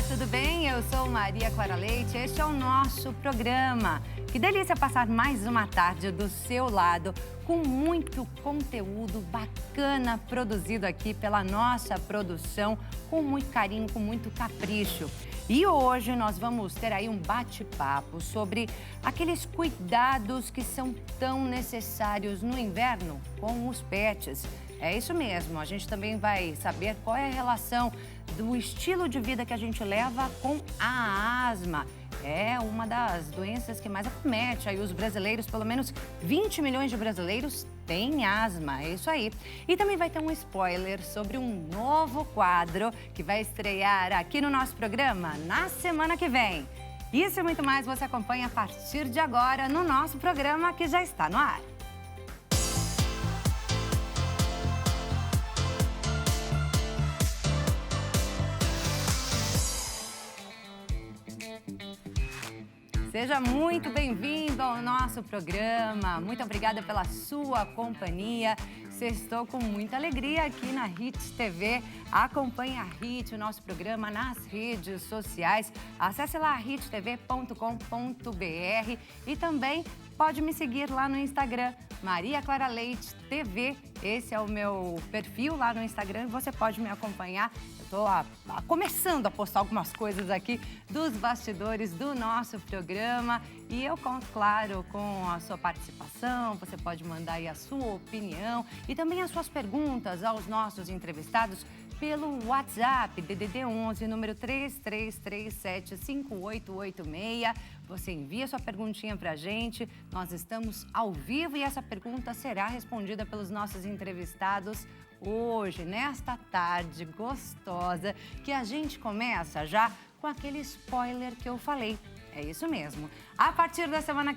tudo bem? Eu sou Maria Clara Leite, este é o nosso programa. Que delícia passar mais uma tarde do seu lado com muito conteúdo bacana produzido aqui pela nossa produção, com muito carinho, com muito capricho. E hoje nós vamos ter aí um bate-papo sobre aqueles cuidados que são tão necessários no inverno com os pets. É isso mesmo, a gente também vai saber qual é a relação do estilo de vida que a gente leva com a asma. É uma das doenças que mais acomete aí os brasileiros, pelo menos 20 milhões de brasileiros têm asma, é isso aí. E também vai ter um spoiler sobre um novo quadro que vai estrear aqui no nosso programa na semana que vem. Isso e muito mais você acompanha a partir de agora no nosso programa que já está no ar. Seja muito bem-vindo ao nosso programa. Muito obrigada pela sua companhia. Estou com muita alegria aqui na Hits TV. Acompanhe a Hits, o nosso programa, nas redes sociais. Acesse lá hitstv.com.br e também pode me seguir lá no Instagram, Maria Clara Leite TV. Esse é o meu perfil lá no Instagram e você pode me acompanhar. Estou começando a postar algumas coisas aqui dos bastidores do nosso programa e eu conto, claro, com a sua participação. Você pode mandar aí a sua opinião e também as suas perguntas aos nossos entrevistados pelo WhatsApp, DDD 11, número 33375886. Você envia sua perguntinha pra gente, nós estamos ao vivo e essa pergunta será respondida pelos nossos entrevistados hoje, nesta tarde gostosa, que a gente começa já com aquele spoiler que eu falei. É isso mesmo. A partir da semana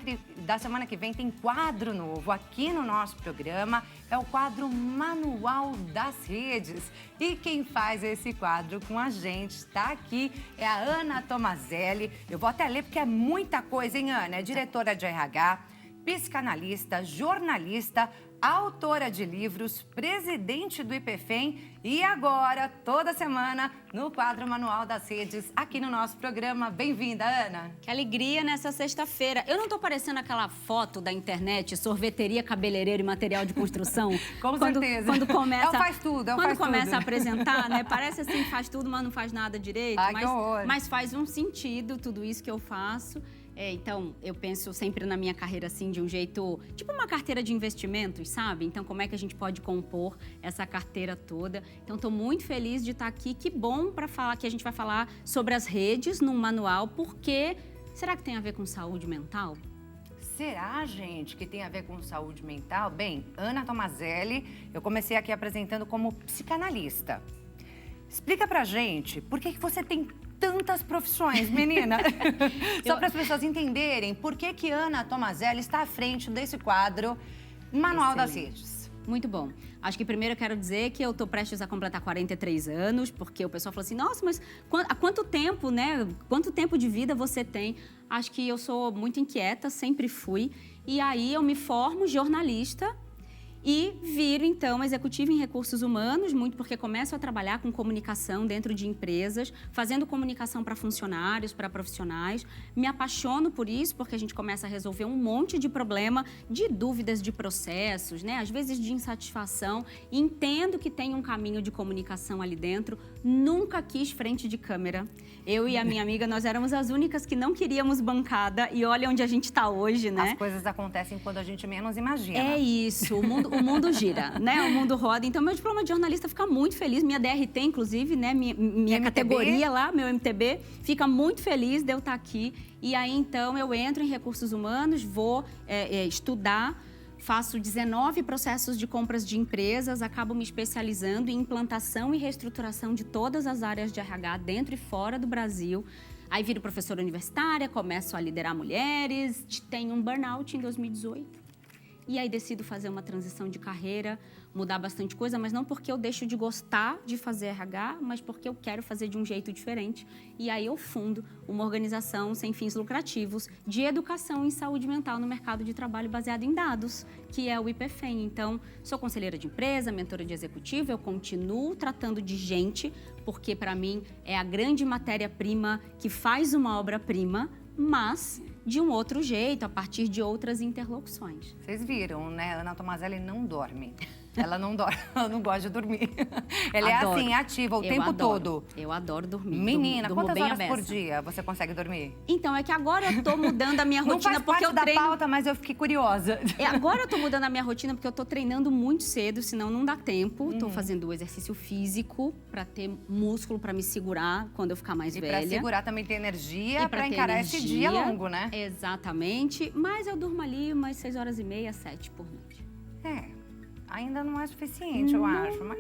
que vem tem quadro novo aqui no nosso programa. É o quadro Manual das Redes. E quem faz esse quadro com a gente está aqui é a Ana Tomazelli. Eu vou até ler porque é muita coisa, hein, Ana? É diretora de RH, psicanalista, jornalista, autora de livros, presidente do IPFEM e agora, toda semana, no quadro Manual das Redes, aqui no nosso programa. Bem-vinda, Ana. Que alegria nessa sexta-feira. Eu não tô parecendo aquela foto da internet, sorveteria, cabeleireiro e material de construção? Com certeza. Quando começa, faz tudo, quando começa a apresentar, né? Parece assim, faz tudo, mas não faz nada direito. Ai, que horror. Mas faz um sentido tudo isso que eu faço. Então, eu penso sempre na minha carreira assim, de um jeito, tipo uma carteira de investimentos, sabe? Então, como é que a gente pode compor essa carteira toda? Então, estou muito feliz de estar aqui. Que bom para falar que a gente vai falar sobre as redes num manual, porque será que tem a ver com saúde mental? Será, gente, que tem a ver com saúde mental? Bem, Ana Tomazelli, eu comecei aqui apresentando como psicanalista. Explica pra gente, por que você tem tantas profissões, menina? Só para as pessoas entenderem por que Ana Tomazelli está à frente desse quadro Manual das Redes. Muito bom. Acho que primeiro eu quero dizer que eu estou prestes a completar 43 anos, porque o pessoal falou assim, nossa, mas há quanto tempo, né? Quanto tempo de vida você tem? Acho que eu sou muito inquieta, sempre fui. E aí eu me formo jornalista e viro, então, executiva em recursos humanos, muito porque começo a trabalhar com comunicação dentro de empresas, fazendo comunicação para funcionários, para profissionais. Me apaixono por isso, porque a gente começa a resolver um monte de problema, de dúvidas de processos, né? Às vezes de insatisfação. E entendo que tem um caminho de comunicação ali dentro. Nunca quis frente de câmera. Eu e a minha amiga, nós éramos as únicas que não queríamos bancada. E olha onde a gente está hoje, né? As coisas acontecem quando a gente menos imagina. É isso, o mundo gira, né? O mundo roda. Então, meu diploma de jornalista fica muito feliz. Minha DRT, inclusive, né? Minha categoria lá, meu MTB, fica muito feliz de eu estar aqui. E aí, então, eu entro em recursos humanos, vou estudar. Faço 19 processos de compras de empresas, acabo me especializando em implantação e reestruturação de todas as áreas de RH dentro e fora do Brasil. Aí viro professora universitária, começo a liderar mulheres, tenho um burnout em 2018. E aí decido fazer uma transição de carreira, mudar bastante coisa, mas não porque eu deixo de gostar de fazer RH, mas porque eu quero fazer de um jeito diferente. E aí eu fundo uma organização sem fins lucrativos de educação em saúde mental no mercado de trabalho baseado em dados, que é o IPFEM. Então, sou conselheira de empresa, mentora de executivo, eu continuo tratando de gente, porque para mim é a grande matéria-prima que faz uma obra-prima, mas de um outro jeito, a partir de outras interlocuções. Vocês viram, né? Ana Tomazelli não dorme. Ela não dorme, ela não gosta de dormir. Ela Adoro. é assim, ativa o tempo todo. Eu adoro dormir. Menina, durmo quantas bem horas por abessa. dia você consegue dormir? Então, é que agora eu tô mudando a minha Não rotina faz porque parte eu da treino. pauta, mas eu fiquei curiosa. Agora eu tô mudando a minha rotina porque eu tô treinando muito cedo, senão não dá tempo. Tô fazendo o exercício físico pra ter músculo pra me segurar quando eu ficar mais E velha. pra segurar também ter energia, E pra ter encarar esse dia longo, né? Exatamente. Mas eu durmo ali umas 6h30, 7 por noite. Ainda não é suficiente, eu acho. Mas...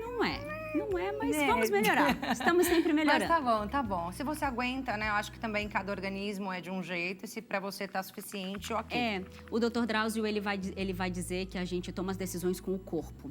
Não é, mas vamos melhorar. Estamos sempre melhorando. Mas tá bom. Se você aguenta, né? Eu acho que também cada organismo é de um jeito. E se pra você tá suficiente, ok. O Dr. Drauzio, ele vai dizer que a gente toma as decisões com o corpo.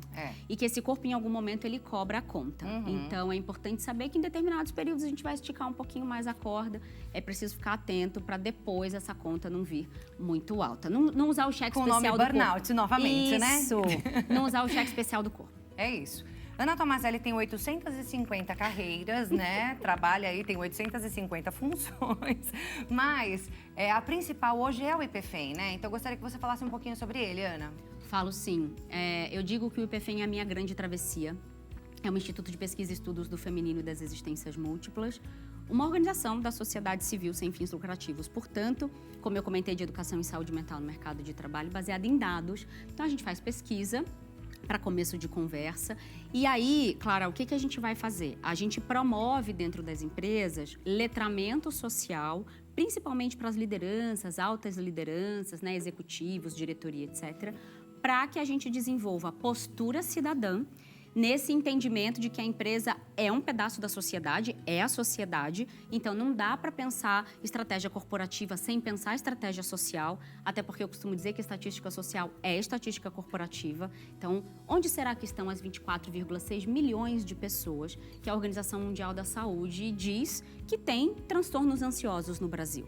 E que esse corpo, em algum momento, ele cobra a conta. Então, é importante saber que em determinados períodos a gente vai esticar um pouquinho mais a corda. É preciso ficar atento para depois essa conta não vir muito alta. Não usar o cheque especial do corpo. Com o nome burnout, novamente, né? Isso. Não usar o cheque especial do corpo. É isso. Ana Tomazelli tem 850 carreiras, né? Trabalha aí, tem 850 funções. Mas a principal hoje é o IPFEM, né? Então, eu gostaria que você falasse um pouquinho sobre ele, Ana. Falo sim. Eu digo que o IPFEM é a minha grande travessia. É um instituto de pesquisa e estudos do feminino e das existências múltiplas. Uma organização da sociedade civil sem fins lucrativos. Portanto, como eu comentei, de educação em saúde mental no mercado de trabalho, baseada em dados. Então, a gente faz pesquisa para começo de conversa. E aí, Clara, o que a gente vai fazer? A gente promove dentro das empresas letramento social, principalmente para as lideranças, altas lideranças, né, executivos, diretoria, etc., para que a gente desenvolva postura cidadã nesse entendimento de que a empresa é um pedaço da sociedade, é a sociedade, então não dá para pensar estratégia corporativa sem pensar estratégia social, até porque eu costumo dizer que estatística social é estatística corporativa. Então, onde será que estão as 24,6 milhões de pessoas que a Organização Mundial da Saúde diz que tem transtornos ansiosos no Brasil?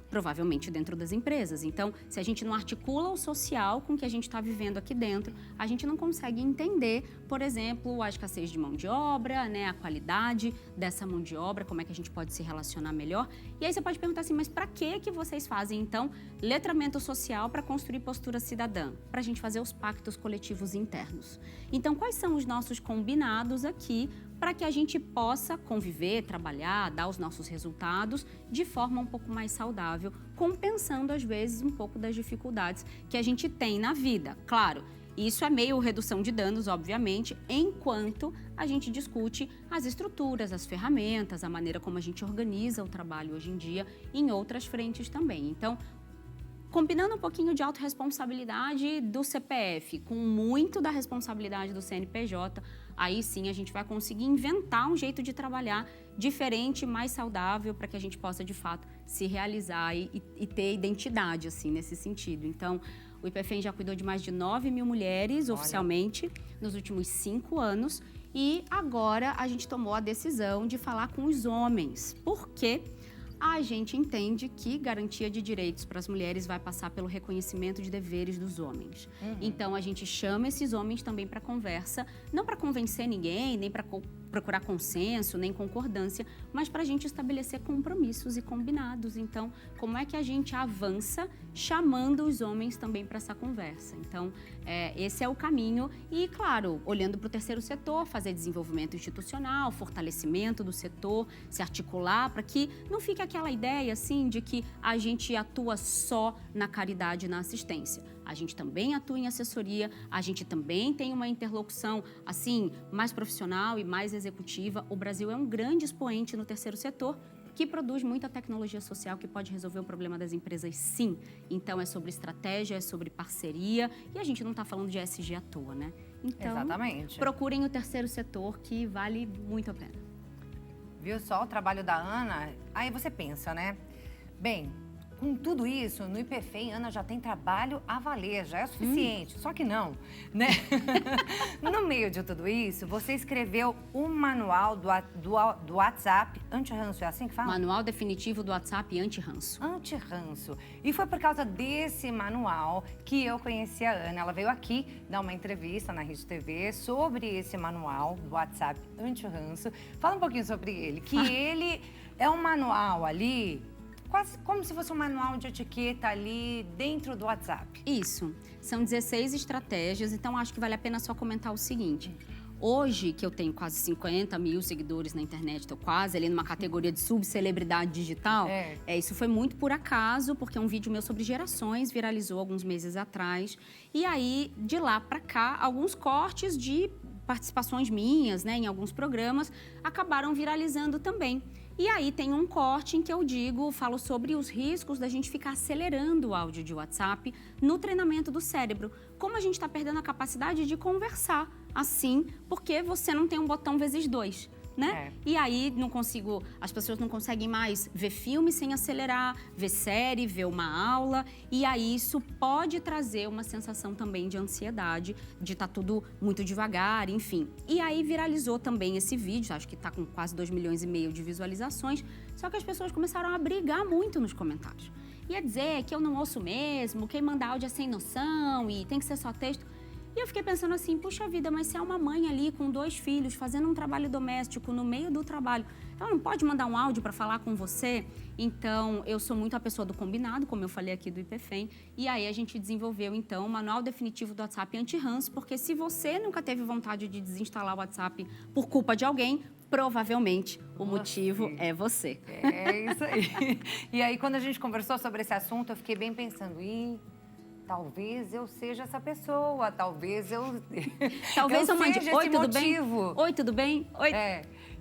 Provavelmente dentro das empresas. Então, se a gente não articula o social com o que a gente está vivendo aqui dentro, a gente não consegue entender, por exemplo, a escassez de mão de obra, né, a qualidade dessa mão de obra, como é que a gente pode se relacionar melhor. E aí você pode perguntar assim, mas para que vocês fazem, então, letramento social para construir postura cidadã? Para a gente fazer os pactos coletivos internos. Então, quais são os nossos combinados aqui para que a gente possa conviver, trabalhar, dar os nossos resultados de forma um pouco mais saudável, compensando, às vezes, um pouco das dificuldades que a gente tem na vida. Claro, isso é meio redução de danos, obviamente, enquanto a gente discute as estruturas, as ferramentas, a maneira como a gente organiza o trabalho hoje em dia em outras frentes também. Então, combinando um pouquinho de autorresponsabilidade do CPF com muito da responsabilidade do CNPJ, aí sim a gente vai conseguir inventar um jeito de trabalhar diferente, mais saudável, para que a gente possa, de fato, se realizar e ter identidade, assim, nesse sentido. Então, o IPFEM já cuidou de mais de 9 mil mulheres, oficialmente, nos últimos 5 anos. E agora a gente tomou a decisão de falar com os homens. Por quê? A gente entende que garantia de direitos para as mulheres vai passar pelo reconhecimento de deveres dos homens. Então, a gente chama esses homens também para conversa, não para convencer ninguém, nem para procurar consenso, nem concordância, mas para a gente estabelecer compromissos e combinados. Então, como é que a gente avança chamando os homens também para essa conversa? Então, esse é o caminho. E, claro, olhando para o terceiro setor, fazer desenvolvimento institucional, fortalecimento do setor, se articular para que não fique aquela ideia, assim, de que a gente atua só na caridade e na assistência. A gente também atua em assessoria, a gente também tem uma interlocução, assim, mais profissional e mais executiva. O Brasil é um grande expoente no terceiro setor, que produz muita tecnologia social que pode resolver o problema das empresas, sim. Então, é sobre estratégia, é sobre parceria, e a gente não está falando de ESG à toa, né? Então, exatamente. Procurem o terceiro setor, que vale muito a pena. Viu só o trabalho da Ana? Aí você pensa, né? Bem, com tudo isso, no IPFEM, Ana já tem trabalho a valer, já é suficiente. Só que não, né? No meio de tudo isso, você escreveu o manual do WhatsApp anti-ranço, é assim que fala? Manual definitivo do WhatsApp anti-ranço. Anti-ranço. E foi por causa desse manual que eu conheci a Ana. Ela veio aqui dar uma entrevista na Rede TV sobre esse manual do WhatsApp anti-ranço. Fala um pouquinho sobre ele, que ele é um manual ali, quase como se fosse um manual de etiqueta ali dentro do WhatsApp. Isso. São 16 estratégias, então acho que vale a pena só comentar o seguinte. Hoje, que eu tenho quase 50 mil seguidores na internet, estou quase ali numa categoria de subcelebridade digital, isso foi muito por acaso, porque um vídeo meu sobre gerações viralizou alguns meses atrás. E aí, de lá para cá, alguns cortes de participações minhas, né, em alguns programas, acabaram viralizando também. E aí tem um corte em que eu falo sobre os riscos da gente ficar acelerando o áudio de WhatsApp no treinamento do cérebro. Como a gente está perdendo a capacidade de conversar assim, porque você não tem um botão vezes 2. Né? E aí as pessoas não conseguem mais ver filme sem acelerar, ver série, ver uma aula, e aí isso pode trazer uma sensação também de ansiedade, de estar tudo muito devagar, enfim. E aí viralizou também esse vídeo, acho que está com quase 2,5 milhões de visualizações, só que as pessoas começaram a brigar muito nos comentários. Ia dizer que eu não ouço mesmo, quem manda áudio é sem noção e tem que ser só texto. E eu fiquei pensando assim, puxa vida, mas se é uma mãe ali com 2 filhos, fazendo um trabalho doméstico no meio do trabalho, ela não pode mandar um áudio para falar com você? Então, eu sou muito a pessoa do combinado, como eu falei aqui do IPFEM, e aí a gente desenvolveu, então, o manual definitivo do WhatsApp anti-ranço, porque se você nunca teve vontade de desinstalar o WhatsApp por culpa de alguém, provavelmente o motivo é você. É isso aí. E aí, quando a gente conversou sobre esse assunto, eu fiquei bem pensando, talvez eu seja essa pessoa, talvez eu mande, oi, tudo bem? Oi, tudo bem? Oi.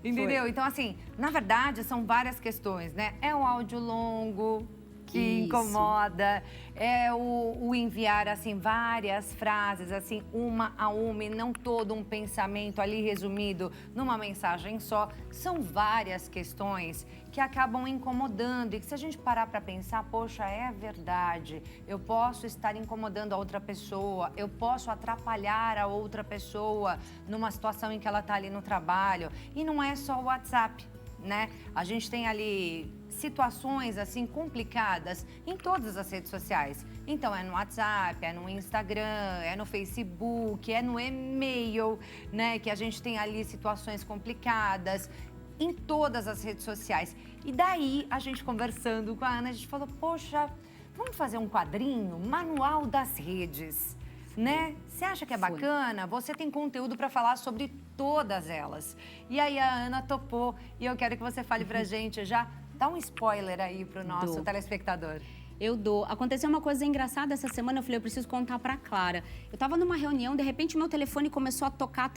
Entendeu? Foi. Então, assim, na verdade, são várias questões, né? É um áudio longo que incomoda, é o enviar, assim, várias frases, assim, uma a uma, e não todo um pensamento ali resumido numa mensagem só. São várias questões que acabam incomodando e que, se a gente parar para pensar, poxa, é verdade, eu posso estar incomodando a outra pessoa, eu posso atrapalhar a outra pessoa numa situação em que ela está ali no trabalho. E não é só o WhatsApp, né? A gente tem ali situações assim complicadas em todas as redes sociais. Então é no WhatsApp, é no Instagram, é no Facebook, é no e-mail, né? Que a gente tem ali situações complicadas em todas as redes sociais. E daí, a gente conversando com a Ana, a gente falou, poxa, vamos fazer um quadrinho, Manual das Redes, né? Você acha que é bacana? Você tem conteúdo para falar sobre todas elas. E aí a Ana topou e eu quero que você fale pra gente já. Dá um spoiler aí pro nosso telespectador. Eu dou. Aconteceu uma coisa engraçada essa semana, eu falei, eu preciso contar pra Clara. Eu tava numa reunião, de repente meu telefone começou a tocar,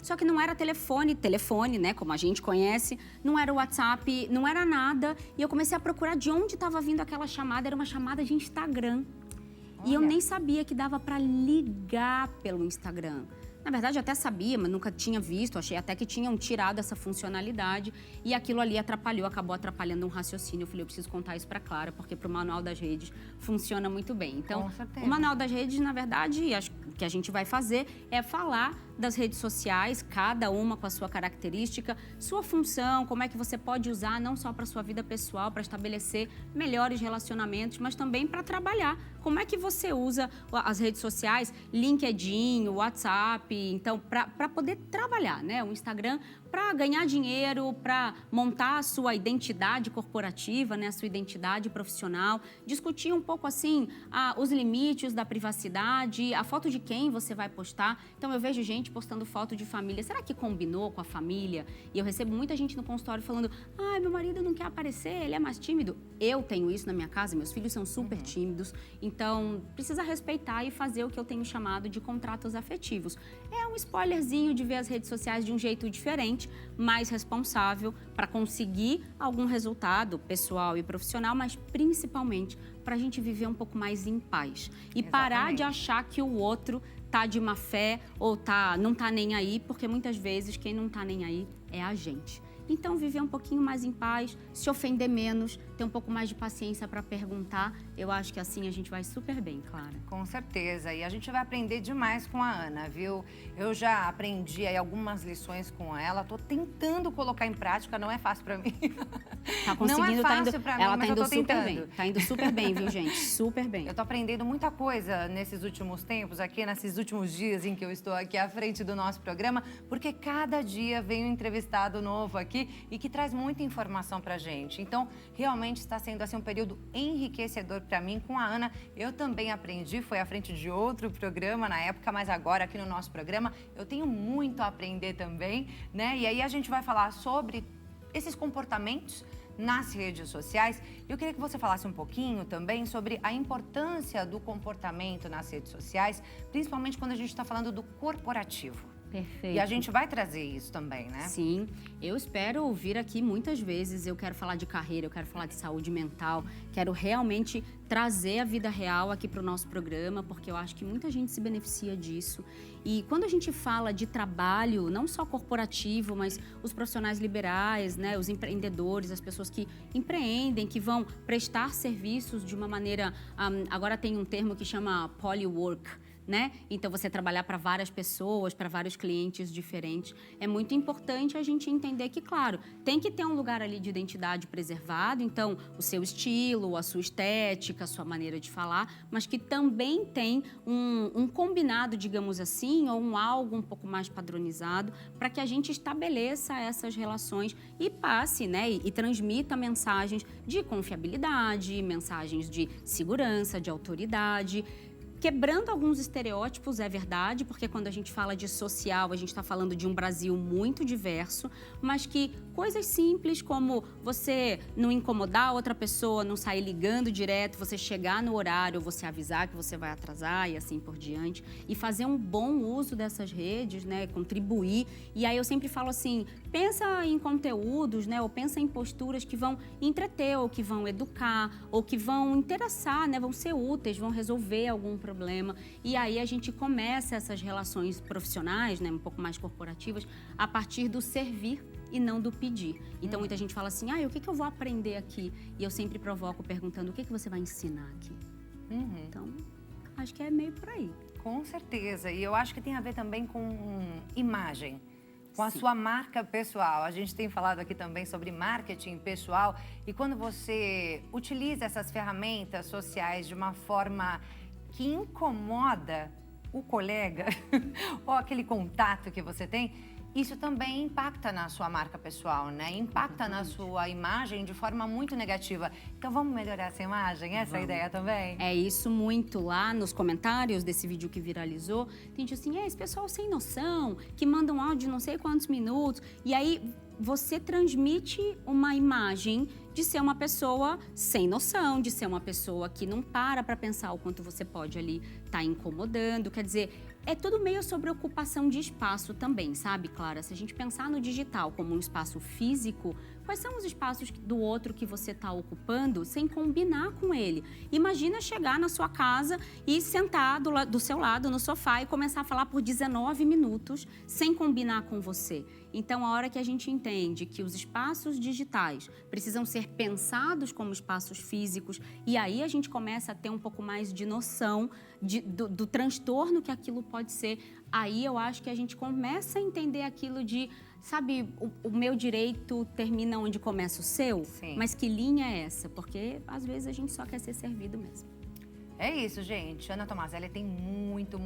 só que não era telefone, né, como a gente conhece, não era o WhatsApp, não era nada, e eu comecei a procurar de onde estava vindo aquela chamada, era uma chamada de Instagram. Olha. E eu nem sabia que dava pra ligar pelo Instagram. Na verdade, eu até sabia, mas nunca tinha visto. Achei até que tinham tirado essa funcionalidade. E aquilo ali acabou atrapalhando um raciocínio. Eu falei, eu preciso contar isso para Clara, porque para o Manual das Redes funciona muito bem. Então, o Manual das Redes, na verdade, acho que a gente vai fazer é falar das redes sociais, cada uma com a sua característica, sua função, como é que você pode usar, não só para sua vida pessoal, para estabelecer melhores relacionamentos, mas também para trabalhar. Como é que você usa as redes sociais, LinkedIn, WhatsApp, então, para poder trabalhar, né? O Instagram, para ganhar dinheiro, para montar a sua identidade corporativa, né? A sua identidade profissional, discutir um pouco, assim, os limites da privacidade, a foto de quem você vai postar. Então, eu vejo gente postando foto de família. Será que combinou com a família? E eu recebo muita gente no consultório falando, ai, meu marido não quer aparecer, ele é mais tímido. Eu tenho isso na minha casa, meus filhos são super tímidos. Então, precisa respeitar e fazer o que eu tenho chamado de contratos afetivos. É um spoilerzinho de ver as redes sociais de um jeito diferente, mais responsável, para conseguir algum resultado pessoal e profissional, mas principalmente para a gente viver um pouco mais em paz. E parar de achar que o outro tá de má fé ou não tá nem aí, porque muitas vezes quem não tá nem aí é a gente. Então, viver um pouquinho mais em paz, se ofender menos, ter um pouco mais de paciência para perguntar, eu acho que assim a gente vai super bem, Clara. Com certeza, e a gente vai aprender demais com a Ana, viu? Eu já aprendi aí algumas lições com ela, tô tentando colocar em prática, não é fácil para mim. Tá conseguindo, não é fácil para mim, ela mas tá eu tô indo super tentando. bem. Tá indo super bem, viu, gente? Super bem. Eu tô aprendendo muita coisa nesses últimos tempos, aqui nesses últimos dias em que eu estou aqui à frente do nosso programa, porque cada dia vem um entrevistado novo aqui e que traz muita informação pra gente. Então, realmente está sendo assim um período enriquecedor para mim. Com a Ana, eu também aprendi, foi à frente de outro programa na época, mas agora aqui no nosso programa eu tenho muito a aprender também, né? E aí a gente vai falar sobre esses comportamentos nas redes sociais. Eu queria que você falasse um pouquinho também sobre a importância do comportamento nas redes sociais, principalmente quando a gente está falando do corporativo. Perfeito. E a gente vai trazer isso também, né? Sim, eu espero ouvir aqui muitas vezes. Eu quero falar de carreira, eu quero falar de saúde mental, quero realmente trazer a vida real aqui para o nosso programa, porque eu acho que muita gente se beneficia disso. E quando a gente fala de trabalho, não só corporativo, mas os profissionais liberais, né, os empreendedores, as pessoas que empreendem, que vão prestar serviços de uma maneira... agora tem um termo que chama polywork, né? Então, você trabalhar para várias pessoas, para vários clientes diferentes. É muito importante a gente entender que, claro, tem que ter um lugar ali de identidade preservado, então, o seu estilo, a sua estética, a sua maneira de falar, mas que também tem um combinado, digamos assim, ou algo um pouco mais padronizado, para que a gente estabeleça essas relações e passe, né? E transmita mensagens de confiabilidade, mensagens de segurança, de autoridade, quebrando alguns estereótipos, é verdade, porque quando a gente fala de social, a gente está falando de um Brasil muito diverso, mas que coisas simples como você não incomodar a outra pessoa, não sair ligando direto, você chegar no horário, você avisar que você vai atrasar e assim por diante, e fazer um bom uso dessas redes, né, contribuir. E aí eu sempre falo assim, pensa em conteúdos, né, ou pensa em posturas que vão entreter, ou que vão educar, ou que vão interessar, né, vão ser úteis, vão resolver algum problema. E aí a gente começa essas relações profissionais, né, um pouco mais corporativas, a partir do servir e não do pedir. Então, muita gente fala assim, o que eu vou aprender aqui? E eu sempre provoco perguntando, o que você vai ensinar aqui? Então, acho que é meio por aí. Com certeza. E eu acho que tem a ver também com imagem, com a Sim. sua marca pessoal. A gente tem falado aqui também sobre marketing pessoal. E quando você utiliza essas ferramentas sociais de uma forma que incomoda o colega ou aquele contato que você tem, isso também impacta na sua marca pessoal, né? Impacta na sua imagem de forma muito negativa. Então, vamos melhorar essa imagem? Essa é a ideia também? É isso muito. Lá nos comentários desse vídeo que viralizou, tem gente assim, esse pessoal sem noção, que manda um áudio de não sei quantos minutos. E aí, você transmite uma imagem de ser uma pessoa sem noção, de ser uma pessoa que não para pensar o quanto você pode ali estar incomodando. Quer dizer, é tudo meio sobre ocupação de espaço também, sabe, Clara? Se a gente pensar no digital como um espaço físico, quais são os espaços do outro que você está ocupando sem combinar com ele? Imagina chegar na sua casa e sentar do seu lado no sofá e começar a falar por 19 minutos sem combinar com você. Então, a hora que a gente entende que os espaços digitais precisam ser pensados como espaços físicos, e aí a gente começa a ter um pouco mais de noção do transtorno que aquilo pode ser, aí eu acho que a gente começa a entender aquilo de, sabe, o meu direito termina onde começa o seu? Sim. Mas que linha é essa? Porque às vezes a gente só quer ser servido mesmo. É isso, gente. Ana Tomazelli tem muito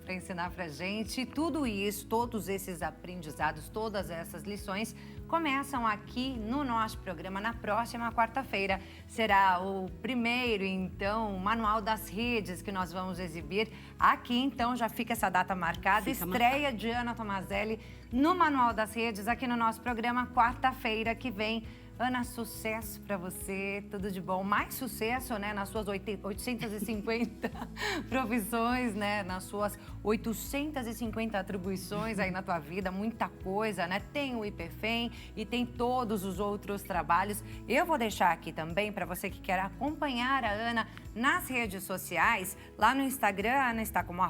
para ensinar pra gente. E tudo isso, todos esses aprendizados, todas essas lições começam aqui no nosso programa na próxima quarta-feira. Será o primeiro, então, manual das redes que nós vamos exibir aqui. Então, já fica essa data marcada. Estreia de Ana Tomazelli no Manual das Redes aqui no nosso programa, quarta-feira que vem. Ana, sucesso para você, tudo de bom. Mais sucesso, né, nas suas 850 profissões, né, nas suas 850 atribuições aí na tua vida, muita coisa, né? Tem o IPFEM e tem todos os outros trabalhos. Eu vou deixar aqui também para você que quer acompanhar a Ana nas redes sociais. Lá no Instagram, a Ana está como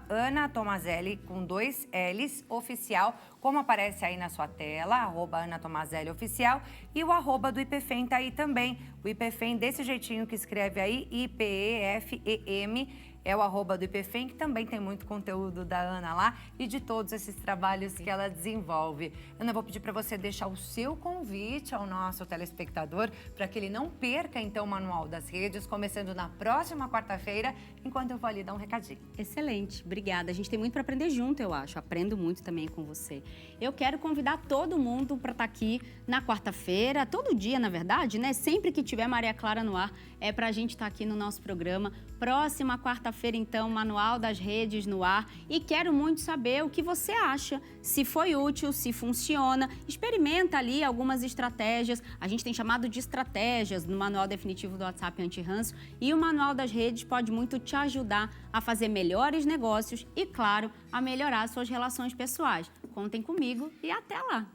@Ana Tomazelli com 2 L's, oficial. como aparece aí na sua tela, @AnaTomazelliOficial, e o @ do IPFEM tá aí também. O IPFEM desse jeitinho que escreve aí, IPEFEM, é o @ do IPFEM, que também tem muito conteúdo da Ana lá e de todos esses trabalhos que ela desenvolve. Ana, eu vou pedir para você deixar o seu convite ao nosso telespectador para que ele não perca, então, o Manual das Redes, começando na próxima quarta-feira, enquanto eu vou ali dar um recadinho. Excelente, obrigada. A gente tem muito para aprender junto, eu acho. Aprendo muito também com você. Eu quero convidar todo mundo para estar aqui na quarta-feira, todo dia, na verdade, né? Sempre que tiver Maria Clara no ar, é para a gente estar aqui no nosso programa. Próxima quarta-feira, então, Manual das Redes no ar. E quero muito saber o que você acha, se foi útil, se funciona. Experimenta ali algumas estratégias. A gente tem chamado de estratégias no Manual Definitivo do WhatsApp Anti-Ranço. E o Manual das Redes pode muito te ajudar a fazer melhores negócios e, claro, a melhorar suas relações pessoais. Contem comigo e até lá!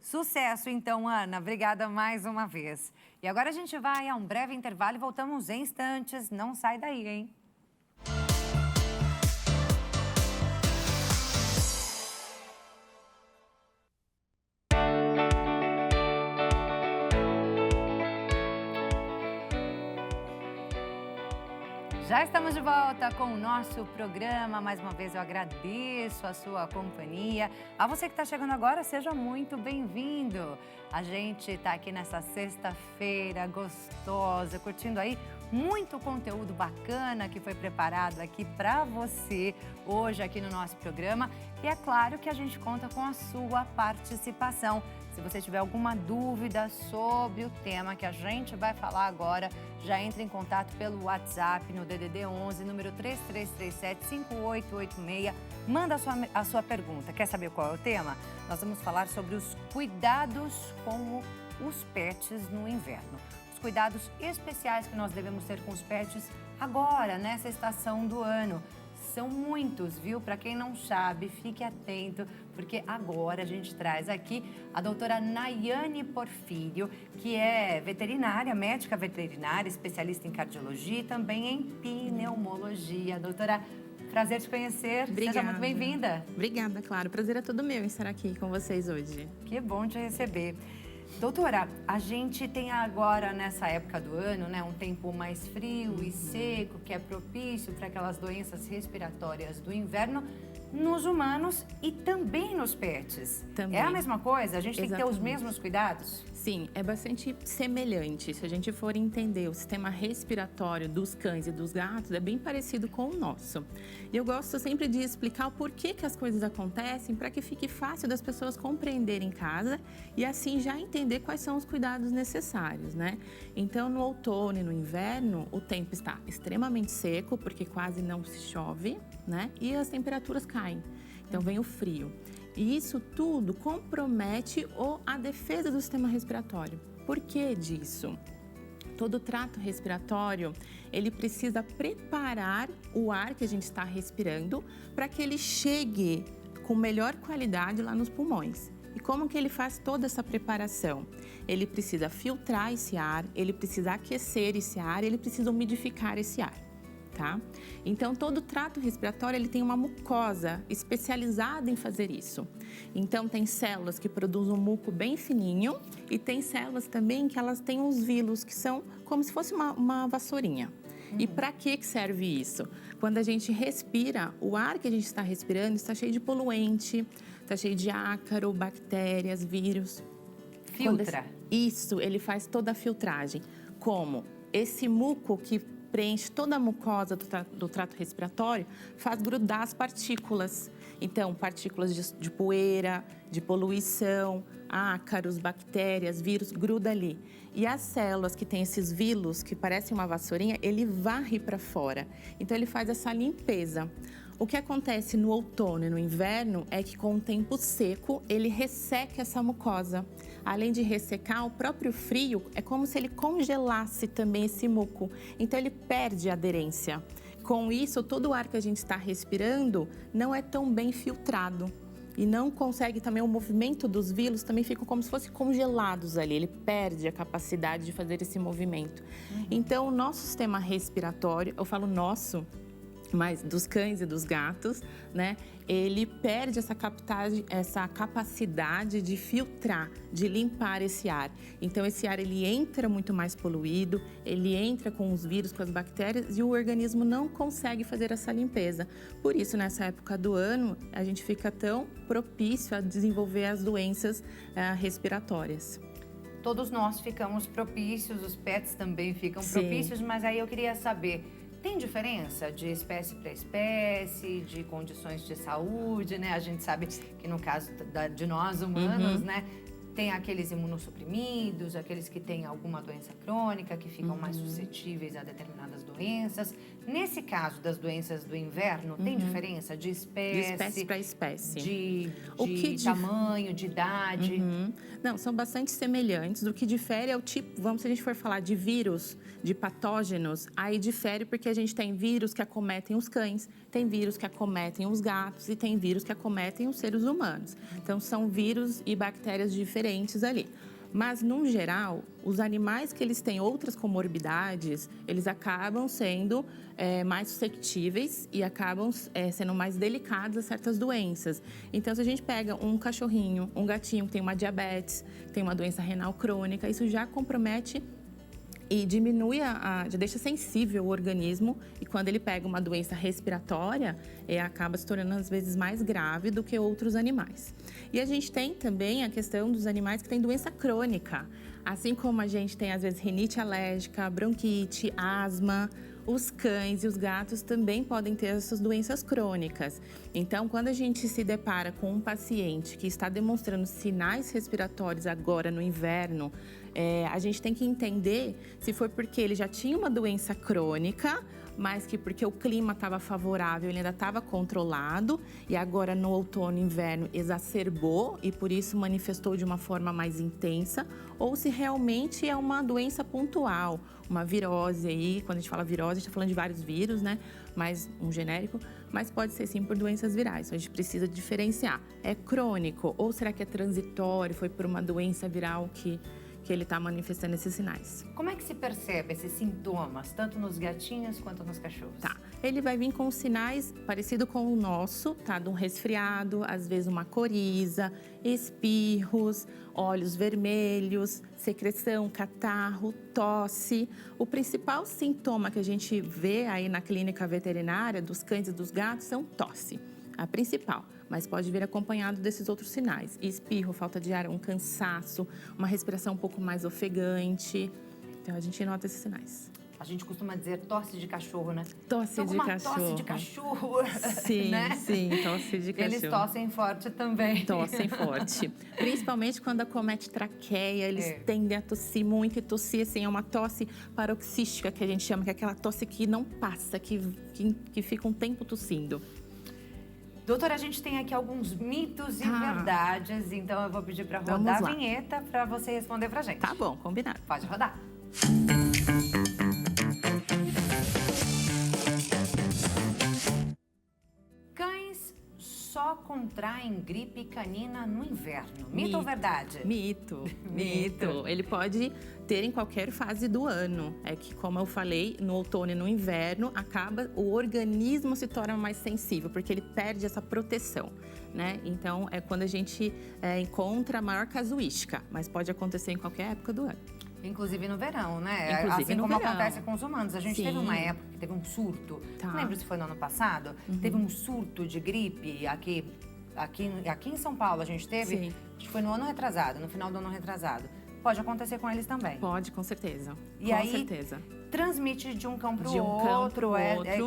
Sucesso, então, Ana. Obrigada mais uma vez. E agora a gente vai a um breve intervalo e voltamos em instantes. Não sai daí, hein? Já estamos de volta com o nosso programa. Mais uma vez eu agradeço a sua companhia. A você que está chegando agora, seja muito bem-vindo. A gente está aqui nessa sexta-feira gostosa, curtindo aí muito conteúdo bacana que foi preparado aqui para você hoje aqui no nosso programa. E é claro que a gente conta com a sua participação. Se você tiver alguma dúvida sobre o tema que a gente vai falar agora, já entre em contato pelo WhatsApp no DDD 11, número 3337-5886. Manda a sua pergunta. Quer saber qual é o tema? Nós vamos falar sobre os cuidados com os pets no inverno. Os cuidados especiais que nós devemos ter com os pets agora, nessa estação do ano. São muitos, viu? Para quem não sabe, fique atento, porque agora a gente traz aqui a doutora Nayane Porfírio, que é veterinária, médica veterinária, especialista em cardiologia e também em pneumologia. Doutora, prazer te conhecer. Obrigada. Seja muito bem-vinda. Obrigada, claro. Prazer é todo meu estar aqui com vocês hoje. Que bom te receber. Doutora, a gente tem agora, nessa época do ano, né, um tempo mais frio e seco, que é propício para aquelas doenças respiratórias do inverno nos humanos e também nos pets. Também. É a mesma coisa? A gente tem que ter os Exatamente. mesmos cuidados? Sim, é bastante semelhante. Se a gente for entender o sistema respiratório dos cães e dos gatos, é bem parecido com o nosso. E eu gosto sempre de explicar o porquê que as coisas acontecem para que fique fácil das pessoas compreenderem em casa e assim já entender quais são os cuidados necessários, né? Então, no outono e no inverno, o tempo está extremamente seco, porque quase não se chove, né? E as temperaturas caem. Então, vem o frio. E isso tudo compromete a defesa do sistema respiratório. Por que disso? Todo o trato respiratório, ele precisa preparar o ar que a gente está respirando para que ele chegue com melhor qualidade lá nos pulmões. E como que ele faz toda essa preparação? Ele precisa filtrar esse ar, ele precisa aquecer esse ar, ele precisa umidificar esse ar. Tá? Então, todo o trato respiratório ele tem uma mucosa especializada em fazer isso. Então, tem células que produzem um muco bem fininho e tem células também que elas têm uns vilos que são como se fosse uma vassourinha. E para que serve isso? Quando a gente respira, o ar que a gente está respirando está cheio de poluente, está cheio de ácaro, bactérias, vírus. Filtra. Isso, ele faz toda a filtragem. Como? Esse muco que preenche toda a mucosa do trato respiratório, faz grudar as partículas. Então, partículas de poeira, de poluição, ácaros, bactérias, vírus, gruda ali. E as células que têm esses vilos, que parecem uma vassourinha, ele varre para fora. Então, ele faz essa limpeza. O que acontece no outono e no inverno é que com o tempo seco, ele resseca essa mucosa. Além de ressecar, o próprio frio é como se ele congelasse também esse muco. Então, ele perde a aderência. Com isso, todo o ar que a gente está respirando não é tão bem filtrado. E não consegue também, o movimento dos vilos também ficam como se fossem congelados ali. Ele perde a capacidade de fazer esse movimento. Então, o nosso sistema respiratório, eu falo nosso, mas dos cães e dos gatos, né? Ele perde essa capacidade de filtrar, de limpar esse ar. Então, esse ar, ele entra muito mais poluído, ele entra com os vírus, com as bactérias, e o organismo não consegue fazer essa limpeza. Por isso, nessa época do ano, a gente fica tão propício a desenvolver as doenças respiratórias. Todos nós ficamos propícios, os pets também ficam Sim. propícios, mas aí eu queria saber, tem diferença de espécie para espécie, de condições de saúde, né? A gente sabe que no caso de nós humanos, né? Tem aqueles imunossuprimidos, aqueles que têm alguma doença crônica, que ficam mais suscetíveis a determinadas doenças. Nesse caso das doenças do inverno, tem diferença de De espécie para espécie. de que tamanho, de idade? Não, são bastante semelhantes. O que difere é o tipo, se a gente for falar de vírus, de patógenos, aí difere porque a gente tem vírus que acometem os cães, tem vírus que acometem os gatos e tem vírus que acometem os seres humanos. Então, são vírus e bactérias diferentes ali. Mas, no geral, os animais que eles têm outras comorbidades, eles acabam sendo mais susceptíveis e acabam sendo mais delicados a certas doenças. Então, se a gente pega um cachorrinho, um gatinho que tem uma diabetes, tem uma doença renal crônica, isso já compromete e diminui, já deixa sensível o organismo, e quando ele pega uma doença respiratória, acaba se tornando às vezes mais grave do que outros animais. E a gente tem também a questão dos animais que têm doença crônica, assim como a gente tem às vezes rinite alérgica, bronquite, asma. Os cães e os gatos também podem ter essas doenças crônicas. Então, quando a gente se depara com um paciente que está demonstrando sinais respiratórios agora no inverno, a gente tem que entender se foi porque ele já tinha uma doença crônica, mas que porque o clima estava favorável, ele ainda estava controlado, e agora no outono e inverno exacerbou e por isso manifestou de uma forma mais intensa, ou se realmente é uma doença pontual, uma virose aí. Quando a gente fala virose, a gente está falando de vários vírus, né? Mas um genérico, mas pode ser sim por doenças virais. Então, a gente precisa diferenciar. É crônico ou será que é transitório, foi por uma doença viral que ele está manifestando esses sinais. Como é que se percebe esses sintomas, tanto nos gatinhos quanto nos cachorros? Tá, ele vai vir com sinais parecidos com o nosso, tá? De um resfriado, às vezes uma coriza, espirros, olhos vermelhos, secreção, catarro, tosse. O principal sintoma que a gente vê aí na clínica veterinária dos cães e dos gatos são tosse. A principal, mas pode vir acompanhado desses outros sinais. Espirro, falta de ar, um cansaço, uma respiração um pouco mais ofegante. Então, a gente nota esses sinais. A gente costuma dizer tosse de cachorro, né? Tosse de cachorro. Tosse de cachorro. Sim, né? sim, tosse de cachorro. Eles tossem forte também. Tossem forte. Principalmente quando acomete traqueia, eles tendem a tossir muito, e tossir assim, é uma tosse paroxística que a gente chama, que é aquela tosse que não passa, que fica um tempo tossindo. Doutora, a gente tem aqui alguns mitos e verdades, então eu vou pedir para rodar a vinheta para você responder pra gente. Tá bom, combinado. Pode rodar. Cães só contraem gripe canina no inverno. Mito ou verdade? Mito. Ele pode ter em qualquer fase do ano. É que, como eu falei, no outono e no inverno, o organismo se torna mais sensível, porque ele perde essa proteção, né? Então, é quando a gente encontra a maior casuística, mas pode acontecer em qualquer época do ano. Inclusive no verão, né? Inclusive assim no como verão. Acontece com os humanos. A gente teve uma época que teve um surto. Não lembro se foi no ano passado. Teve um surto de gripe aqui em São Paulo. A gente teve, acho que foi no ano retrasado, no final do ano retrasado. Pode acontecer com eles também. Pode, com certeza. Certeza. Transmite de um cão para o outro.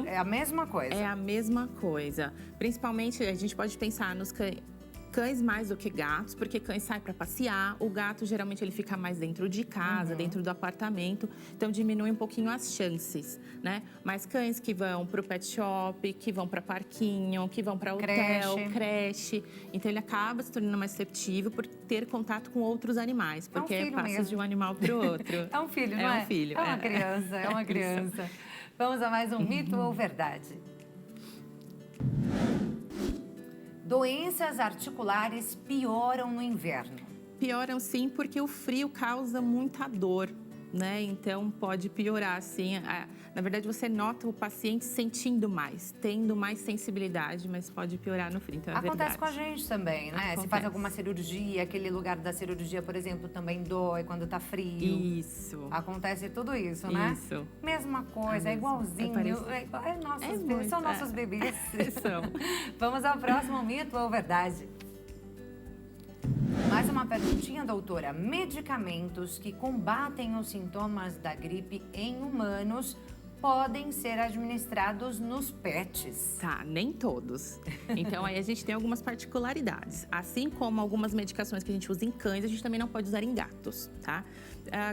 É a mesma coisa. É a mesma coisa. Principalmente, a gente pode pensar nos cães mais do que gatos, porque cães saem para passear. O gato, geralmente, ele fica mais dentro de casa, dentro do apartamento. Então, diminui um pouquinho as chances, né? Mas cães que vão para o pet shop, que vão para parquinho, que vão para hotel, creche. Então, ele acaba se tornando mais susceptível por ter contato com outros animais. Porque passa de um animal para o outro. É um filho, não é? É um filho. É uma criança, é uma criança. Vamos a mais um mito ou verdade? Doenças articulares pioram no inverno. Pioram sim, porque o frio causa muita dor né? Então, pode piorar, assim. Na verdade, você nota o paciente sentindo mais, tendo mais sensibilidade, mas pode piorar no frio. Então, Acontece com a gente também, né? Acontece. Se faz alguma cirurgia, aquele lugar da cirurgia, por exemplo, também dói quando tá frio. Isso. Acontece tudo isso, né? Isso. Mesma coisa, é igualzinho. São nossos bebês. São. Vamos ao próximo mito ou verdade? Mais uma perguntinha, doutora. Medicamentos que combatem os sintomas da gripe em humanos podem ser administrados nos pets? Tá, nem todos. Então, aí a gente tem algumas particularidades. Assim como algumas medicações que a gente usa em cães, a gente também não pode usar em gatos, tá?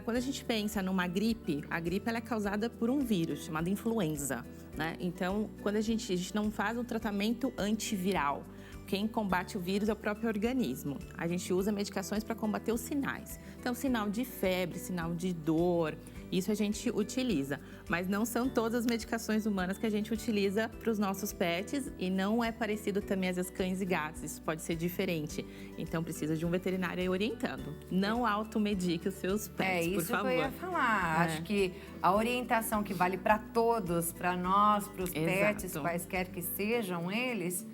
Quando a gente pensa numa gripe, a gripe ela é causada por um vírus chamado influenza, né? Então, quando a gente não faz um tratamento antiviral, quem combate o vírus é o próprio organismo. A gente usa medicações para combater os sinais. Então, sinal de febre, sinal de dor, isso a gente utiliza. Mas não são todas as medicações humanas que a gente utiliza para os nossos pets e não é parecido também às cães e gatos. Isso pode ser diferente. Então, precisa de um veterinário aí orientando. Não automedique os seus pets, por favor. É isso que eu ia falar. Acho que a orientação que vale para todos, para nós, para os pets, quaisquer que sejam eles,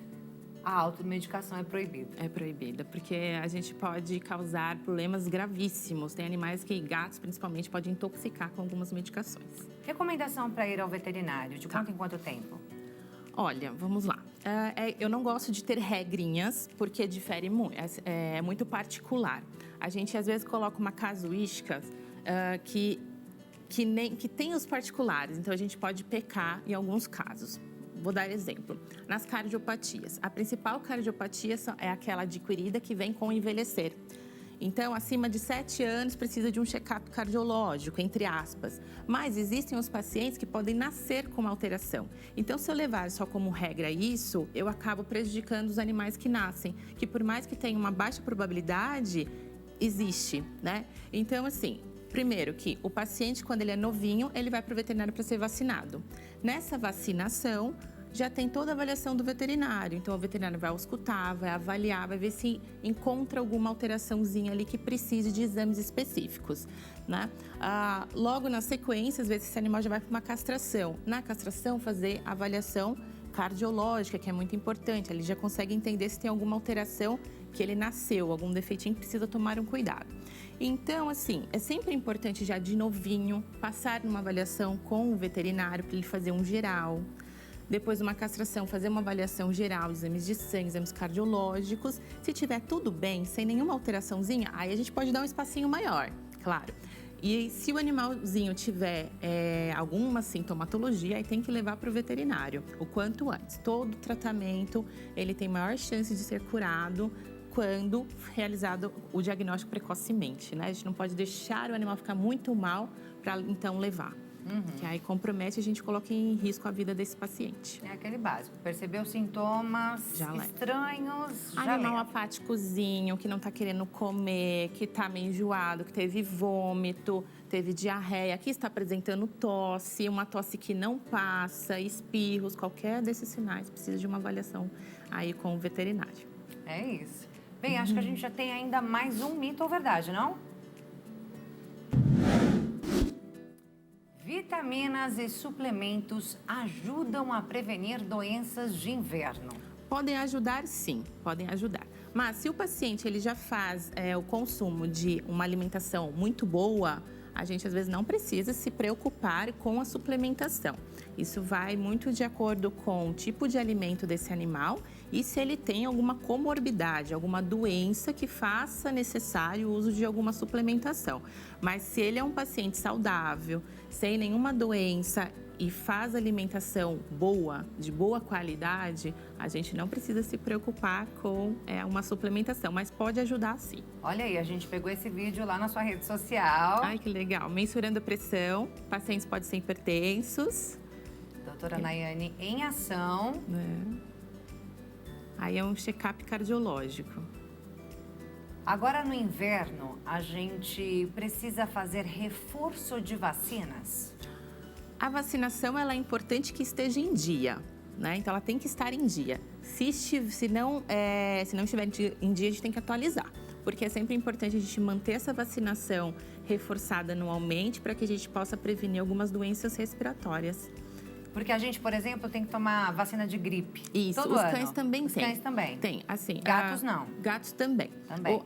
a automedicação é proibida. É proibida, porque a gente pode causar problemas gravíssimos. Tem animais que, gatos principalmente, podem intoxicar com algumas medicações. Recomendação para ir ao veterinário, de quanto em quanto tempo? Olha, vamos lá. Eu não gosto de ter regrinhas, porque difere muito, é muito particular. A gente, às vezes, coloca uma casuística que tem os particulares, então a gente pode pecar em alguns casos. Vou dar exemplo. Nas cardiopatias. A principal cardiopatia é aquela adquirida que vem com o envelhecer. Então, acima de 7 anos, precisa de um check-up cardiológico, entre aspas. Mas existem os pacientes que podem nascer com uma alteração. Então, se eu levar só como regra isso, eu acabo prejudicando os animais que nascem, que por mais que tenha uma baixa probabilidade, existe, né? Então, assim, primeiro que o paciente, quando ele é novinho, ele vai para o veterinário para ser vacinado. Nessa vacinação, já tem toda a avaliação do veterinário. Então, o veterinário vai auscultar, vai avaliar, vai ver se encontra alguma alteraçãozinha ali que precise de exames específicos, né? Logo na sequência, às vezes, esse animal já vai para uma castração. Na castração, fazer a avaliação cardiológica, que é muito importante. Ele já consegue entender se tem alguma alteração que ele nasceu, algum defeitinho que precisa tomar um cuidado. Então, assim, é sempre importante já de novinho passar numa avaliação com o veterinário para ele fazer um geral. Depois de uma castração, fazer uma avaliação geral, exames de sangue, exames cardiológicos. Se tiver tudo bem, sem nenhuma alteraçãozinha, aí a gente pode dar um espacinho maior, claro. E se o animalzinho tiver alguma sintomatologia, aí tem que levar para o veterinário o quanto antes. Todo tratamento, ele tem maior chance de ser curado quando realizado o diagnóstico precocemente, né? A gente não pode deixar o animal ficar muito mal para então levar. Que aí compromete, a gente coloca em risco a vida desse paciente. É aquele básico. Percebeu sintomas estranhos, já animal apáticozinho, que não tá querendo comer, que tá meio enjoado, que teve vômito, teve diarreia, que está apresentando tosse, uma tosse que não passa, espirros, qualquer desses sinais precisa de uma avaliação aí com o veterinário. É isso. Bem, acho que a gente já tem ainda mais um mito ou verdade, não? Vitaminas e suplementos ajudam a prevenir doenças de inverno? Podem ajudar, sim, podem ajudar. Mas se o paciente ele já faz o consumo de uma alimentação muito boa, a gente às vezes não precisa se preocupar com a suplementação. Isso vai muito de acordo com o tipo de alimento desse animal e se ele tem alguma comorbidade, alguma doença que faça necessário o uso de alguma suplementação. Mas se ele é um paciente saudável, sem nenhuma doença e faz alimentação boa, de boa qualidade, a gente não precisa se preocupar com uma suplementação, mas pode ajudar sim. Olha aí, a gente pegou esse vídeo lá na sua rede social. Ai, que legal. Mensurando a pressão, pacientes podem ser hipertensos. Doutora Nayane em ação. Aí é um check-up cardiológico. Agora no inverno, a gente precisa fazer reforço de vacinas? A vacinação ela é importante que esteja em dia, né? Então ela tem que estar em dia. Se não estiver em dia, a gente tem que atualizar. porque é sempre importante a gente manter essa vacinação reforçada anualmente para que a gente possa prevenir algumas doenças respiratórias. Porque a gente, por exemplo, tem que tomar vacina de gripe. Isso, todo os ano. cães também Os têm. cães também. Tem, assim. Gatos não. Gatos também. Também.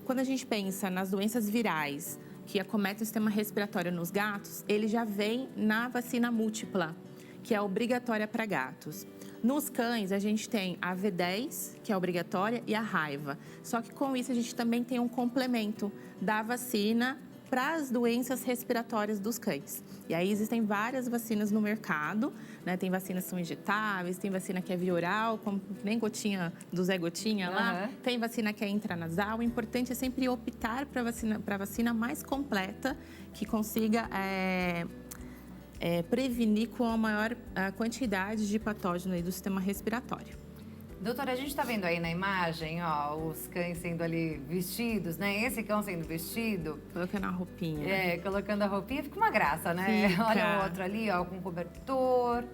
Quando a gente pensa nas doenças virais que acometem o sistema respiratório nos gatos, ele já vem na vacina múltipla, que é obrigatória para gatos. Nos cães, a gente tem a V10, que é obrigatória, e a raiva. Só que com isso, a gente também tem um complemento da vacina para as doenças respiratórias dos cães. E aí existem várias vacinas no mercado, né? Tem vacinas que são injetáveis, tem vacina que é via oral, como nem gotinha do Zé Gotinha lá. Tem vacina que é intranasal. O importante é sempre optar para a vacina mais completa, que consiga prevenir com a maior quantidade de patógeno aí do sistema respiratório. Doutora, a gente está vendo aí na imagem, ó, os cães sendo ali vestidos, né? Esse cão sendo vestido. Colocando a roupinha. Colocando a roupinha, fica uma graça, né? Fica. Olha o outro ali, ó, com cobertor.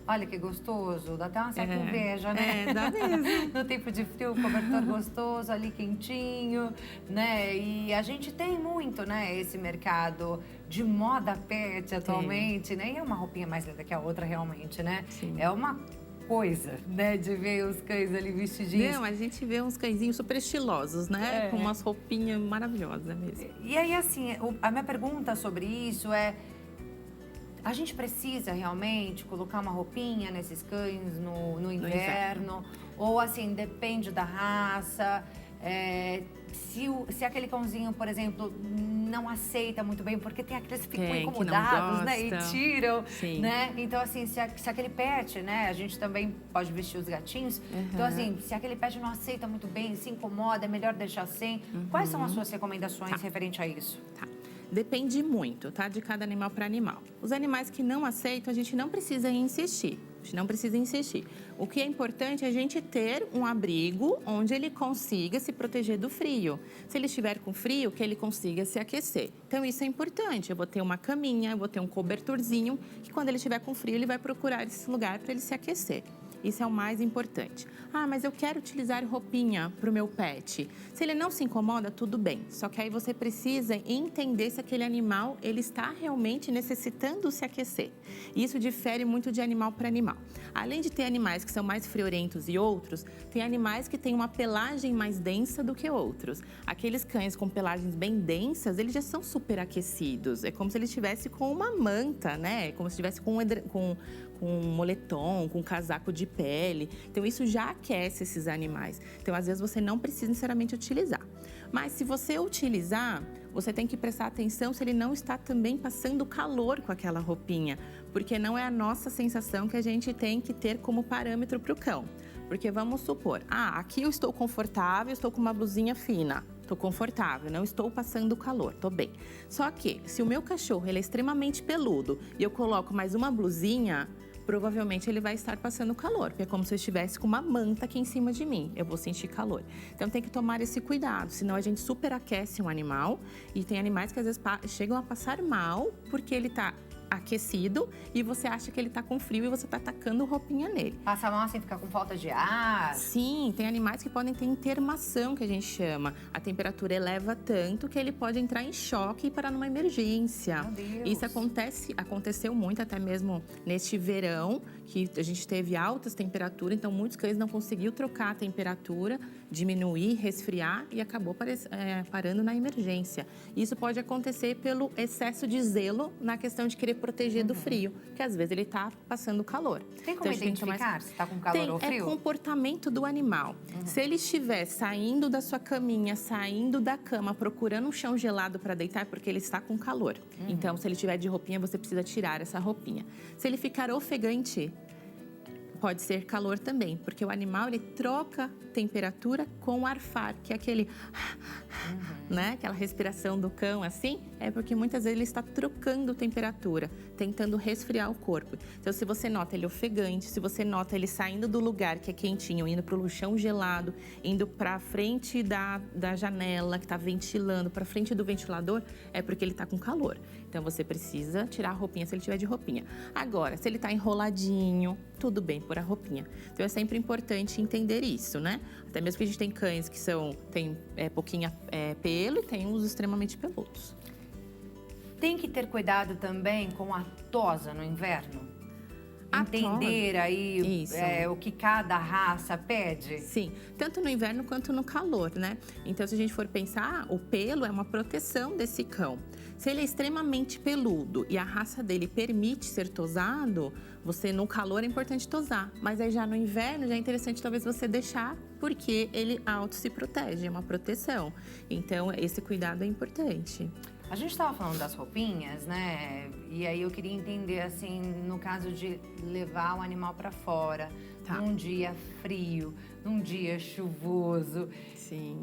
Olha que gostoso, dá até uma certa inveja, né? Dá mesmo. No tempo de frio, cobertor gostoso, ali quentinho, né? E a gente tem muito, né, esse mercado de moda pet atualmente, né? E é uma roupinha mais linda que a outra, realmente, né? Sim. É uma coisa, né, de ver os cães ali vestidinhos. Não, a gente vê uns cãezinhos super estilosos, né? Com umas roupinhas maravilhosas mesmo. E aí, assim, a minha pergunta sobre isso é: a gente precisa realmente colocar uma roupinha nesses cães no inverno? Ou, assim, depende da raça? Se aquele cãozinho, por exemplo, não aceita muito bem, porque tem aqueles que ficam incomodados, né? E tiram, né? Então, assim, se aquele pet, né? A gente também pode vestir os gatinhos. Então, assim, se aquele pet não aceita muito bem, se incomoda, é melhor deixar sem. Quais são as suas recomendações referente a isso? Depende muito, tá? De cada animal para animal. Os animais que não aceitam, a gente não precisa insistir. O que é importante é a gente ter um abrigo onde ele consiga se proteger do frio. Se ele estiver com frio, que ele consiga se aquecer. Então, isso é importante. Eu vou ter uma caminha, eu vou ter um cobertorzinho, que quando ele estiver com frio, ele vai procurar esse lugar para ele se aquecer. Isso é o mais importante. Ah, mas eu quero utilizar roupinha para o meu pet. Se ele não se incomoda, tudo bem. Só que aí você precisa entender se aquele animal ele está realmente necessitando se aquecer. Isso difere muito de animal para animal. Além de ter animais que são mais friorentos e outros, tem animais que têm uma pelagem mais densa do que outros. Aqueles cães com pelagens bem densas, eles já são super aquecidos. É como se ele estivesse com uma manta, né? É como se estivesse com um moletom, com um casaco de pele. Então, isso já aquece esses animais. Então, às vezes, você não precisa necessariamente utilizar. Mas, se você utilizar, você tem que prestar atenção se ele não está também passando calor com aquela roupinha. Porque não é a nossa sensação que a gente tem que ter como parâmetro para o cão. Porque vamos supor, aqui eu estou confortável, estou com uma blusinha fina. Estou confortável, não estou passando calor, estou bem. Só que, se o meu cachorro ele é extremamente peludo e eu coloco mais uma blusinha, provavelmente ele vai estar passando calor, porque é como se eu estivesse com uma manta aqui em cima de mim, eu vou sentir calor. Então tem que tomar esse cuidado, senão a gente superaquece um animal e tem animais que às vezes chegam a passar mal porque ele está aquecido e você acha que ele tá com frio e você tá tacando roupinha nele. Passa mal assim, fica com falta de ar? Sim, tem animais que podem ter intermação, que a gente chama. A temperatura eleva tanto que ele pode entrar em choque e parar numa emergência. Meu Deus. Isso aconteceu muito até mesmo neste verão, que a gente teve altas temperaturas, então muitos cães não conseguiu trocar a temperatura, diminuir, resfriar e acabou parando na emergência. Isso pode acontecer pelo excesso de zelo na questão de querer proteger do frio, que às vezes ele está passando calor. Tem como identificar se está com calor ou frio? É comportamento do animal. Se ele estiver saindo da sua caminha, saindo da cama, procurando um chão gelado para deitar, é porque ele está com calor. Então, se ele estiver de roupinha, você precisa tirar essa roupinha. Se ele ficar ofegante, pode ser calor também, porque o animal ele troca temperatura com o arfar, que é aquele né? Aquela respiração do cão assim, é porque muitas vezes ele está trocando temperatura, tentando resfriar o corpo. Então, se você nota ele ofegante, se você nota ele saindo do lugar que é quentinho, indo para o chão gelado, indo para frente da janela que está ventilando, para frente do ventilador, é porque ele está com calor. Então, você precisa tirar a roupinha se ele tiver de roupinha. Agora, se ele está enroladinho, tudo bem pôr a roupinha. Então, é sempre importante entender isso, né? Até mesmo que a gente tem cães que tem pouquinho pelo e tem uns extremamente peludos. Tem que ter cuidado também com a tosa no inverno? Entender aí o que cada raça pede? Sim, tanto no inverno quanto no calor, né? Então, se a gente for pensar, o pelo é uma proteção desse cão. Se ele é extremamente peludo e a raça dele permite ser tosado, no calor é importante tosar. Mas aí já no inverno já é interessante talvez você deixar, porque ele auto se protege, é uma proteção. Então, esse cuidado é importante. A gente estava falando das roupinhas, né? E aí eu queria entender, assim, no caso de levar o animal para fora, num dia frio, num dia chuvoso. Sim.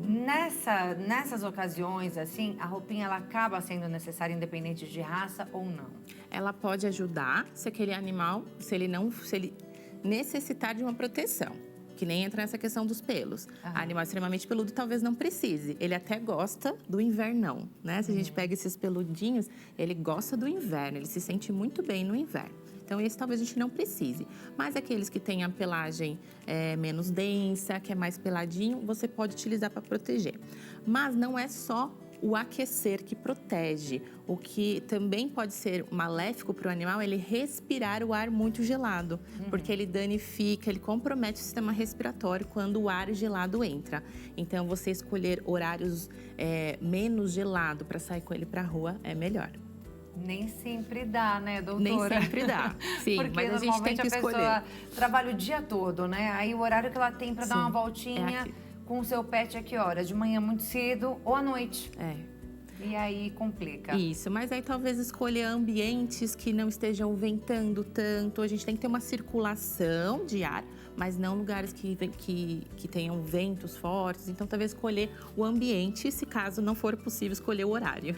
Nessas ocasiões, assim, a roupinha ela acaba sendo necessária independente de raça ou não? Ela pode ajudar se aquele animal, se ele necessitar de uma proteção. Que nem entra nessa questão dos pelos. Animal extremamente peludo talvez não precise. Ele até gosta do invernão, né? Se a gente pega esses peludinhos, ele gosta do inverno, ele se sente muito bem no inverno. Então, esse talvez a gente não precise. Mas aqueles que têm a pelagem menos densa, que é mais peladinho, você pode utilizar para proteger. Mas não é só o aquecer que protege. O que também pode ser maléfico para o animal é ele respirar o ar muito gelado, porque ele danifica, ele compromete o sistema respiratório quando o ar gelado entra. Então, você escolher horários menos gelado para sair com ele para a rua é melhor. Nem sempre dá, né, doutora? Nem sempre dá, sim, porque mas a gente tem que escolher. A pessoa trabalha o dia todo, né? Aí o horário que ela tem para dar uma voltinha com o seu pet é que hora? De manhã muito cedo ou à noite? E aí complica. Isso, mas aí talvez escolher ambientes que não estejam ventando tanto. A gente tem que ter uma circulação de ar, mas não lugares que tenham ventos fortes. Então, talvez escolher o ambiente, se caso não for possível escolher o horário.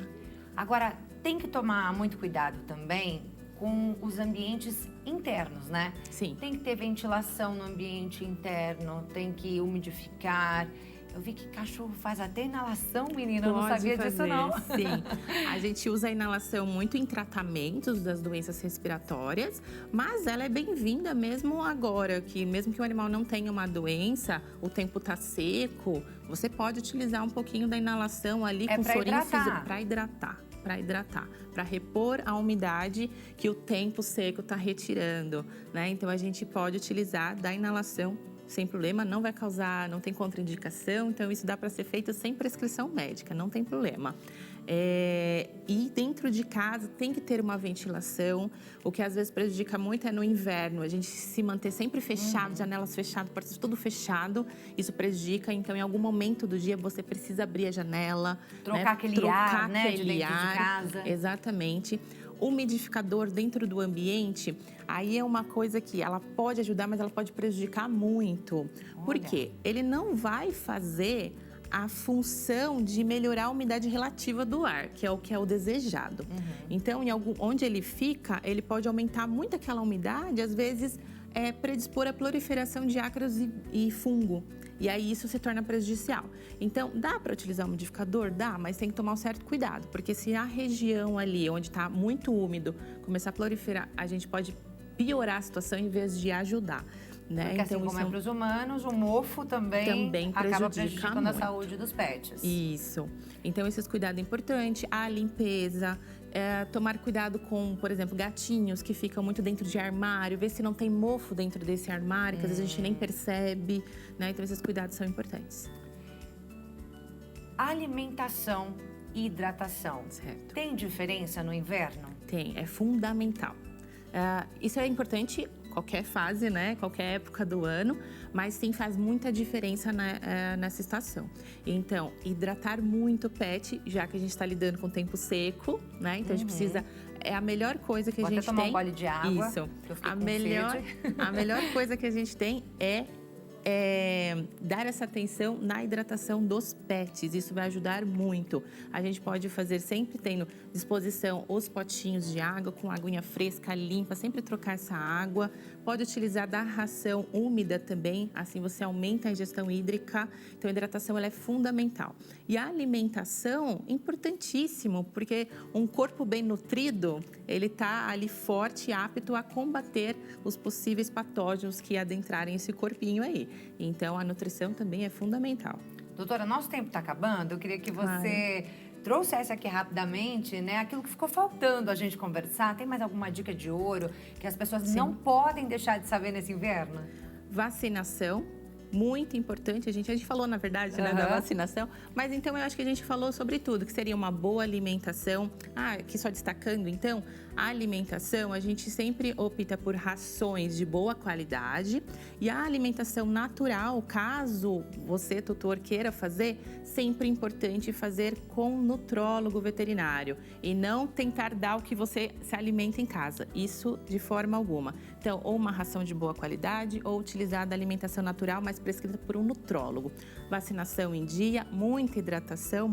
Agora, tem que tomar muito cuidado também com os ambientes internos, né? Sim. Tem que ter ventilação no ambiente interno, tem que umidificar. Eu vi que cachorro faz até inalação, menina, eu não sabia disso não. Sim, a gente usa a inalação muito em tratamentos das doenças respiratórias, mas ela é bem-vinda mesmo agora, que mesmo que o animal não tenha uma doença, o tempo tá seco, você pode utilizar um pouquinho da inalação ali com sorinho para hidratar, para repor a umidade que o tempo seco está retirando, né? Então a gente pode utilizar da inalação sem problema, não vai causar, não tem contraindicação, então isso dá para ser feito sem prescrição médica, não tem problema. E dentro de casa tem que ter uma ventilação, o que às vezes prejudica muito é no inverno, a gente se manter sempre fechado, janelas fechadas, portas tudo fechado, isso prejudica, então em algum momento do dia você precisa abrir a janela, trocar aquele ar, né, de dentro de casa. Exatamente. Umidificador dentro do ambiente, aí é uma coisa que ela pode ajudar, mas ela pode prejudicar muito. Por quê? Ele não vai fazer a função de melhorar a umidade relativa do ar, que é o desejado. Então, onde ele fica, ele pode aumentar muito aquela umidade, às vezes predispor a proliferação de ácaros e fungo. E aí isso se torna prejudicial. Então, dá para utilizar o umidificador? Dá, mas tem que tomar um certo cuidado. Porque se a região ali, onde está muito úmido, começar a proliferar, a gente pode piorar a situação em vez de ajudar. Né? Porque então, assim como é para os humanos, o mofo também acaba prejudicando muito a saúde dos pets. Isso. Então, esses cuidados é importante. A limpeza, tomar cuidado com, por exemplo, gatinhos que ficam muito dentro de armário, ver se não tem mofo dentro desse armário, que às vezes a gente nem percebe, né? Então, esses cuidados são importantes. Alimentação e hidratação. Certo. Tem diferença no inverno? Tem, é fundamental. Isso é importante qualquer fase, né? Qualquer época do ano, mas sim faz muita diferença nessa estação. Então, hidratar muito o pet, já que a gente está lidando com tempo seco, né? Então a gente precisa. É a melhor coisa que a gente tem. Vou tomar um gole de água. Isso. A melhor coisa que a gente tem é dar essa atenção na hidratação dos pets. Isso vai ajudar muito. A gente pode fazer sempre tendo disposição os potinhos de água com aguinha fresca, limpa, sempre trocar essa água. Pode utilizar da ração úmida também, assim você aumenta a ingestão hídrica. Então, a hidratação ela é fundamental. E a alimentação, importantíssimo, porque um corpo bem nutrido, ele está ali forte e apto a combater os possíveis patógenos que adentrarem esse corpinho aí. Então, a nutrição também é fundamental. Doutora, nosso tempo está acabando. Eu queria que você trouxesse aqui rapidamente, né, aquilo que ficou faltando a gente conversar. Tem mais alguma dica de ouro que as pessoas não podem deixar de saber nesse inverno? Vacinação. Muito importante, a gente falou, na verdade, né, da vacinação, mas então eu acho que a gente falou sobre tudo, que seria uma boa alimentação. Aqui só destacando, então, a alimentação, a gente sempre opta por rações de boa qualidade e a alimentação natural, caso você, tutor, queira fazer, sempre importante fazer com nutrólogo veterinário e não tentar dar o que você se alimenta em casa, isso de forma alguma. Então, ou uma ração de boa qualidade ou utilizar da alimentação natural, mas prescrita por um nutrólogo. Vacinação em dia, muita hidratação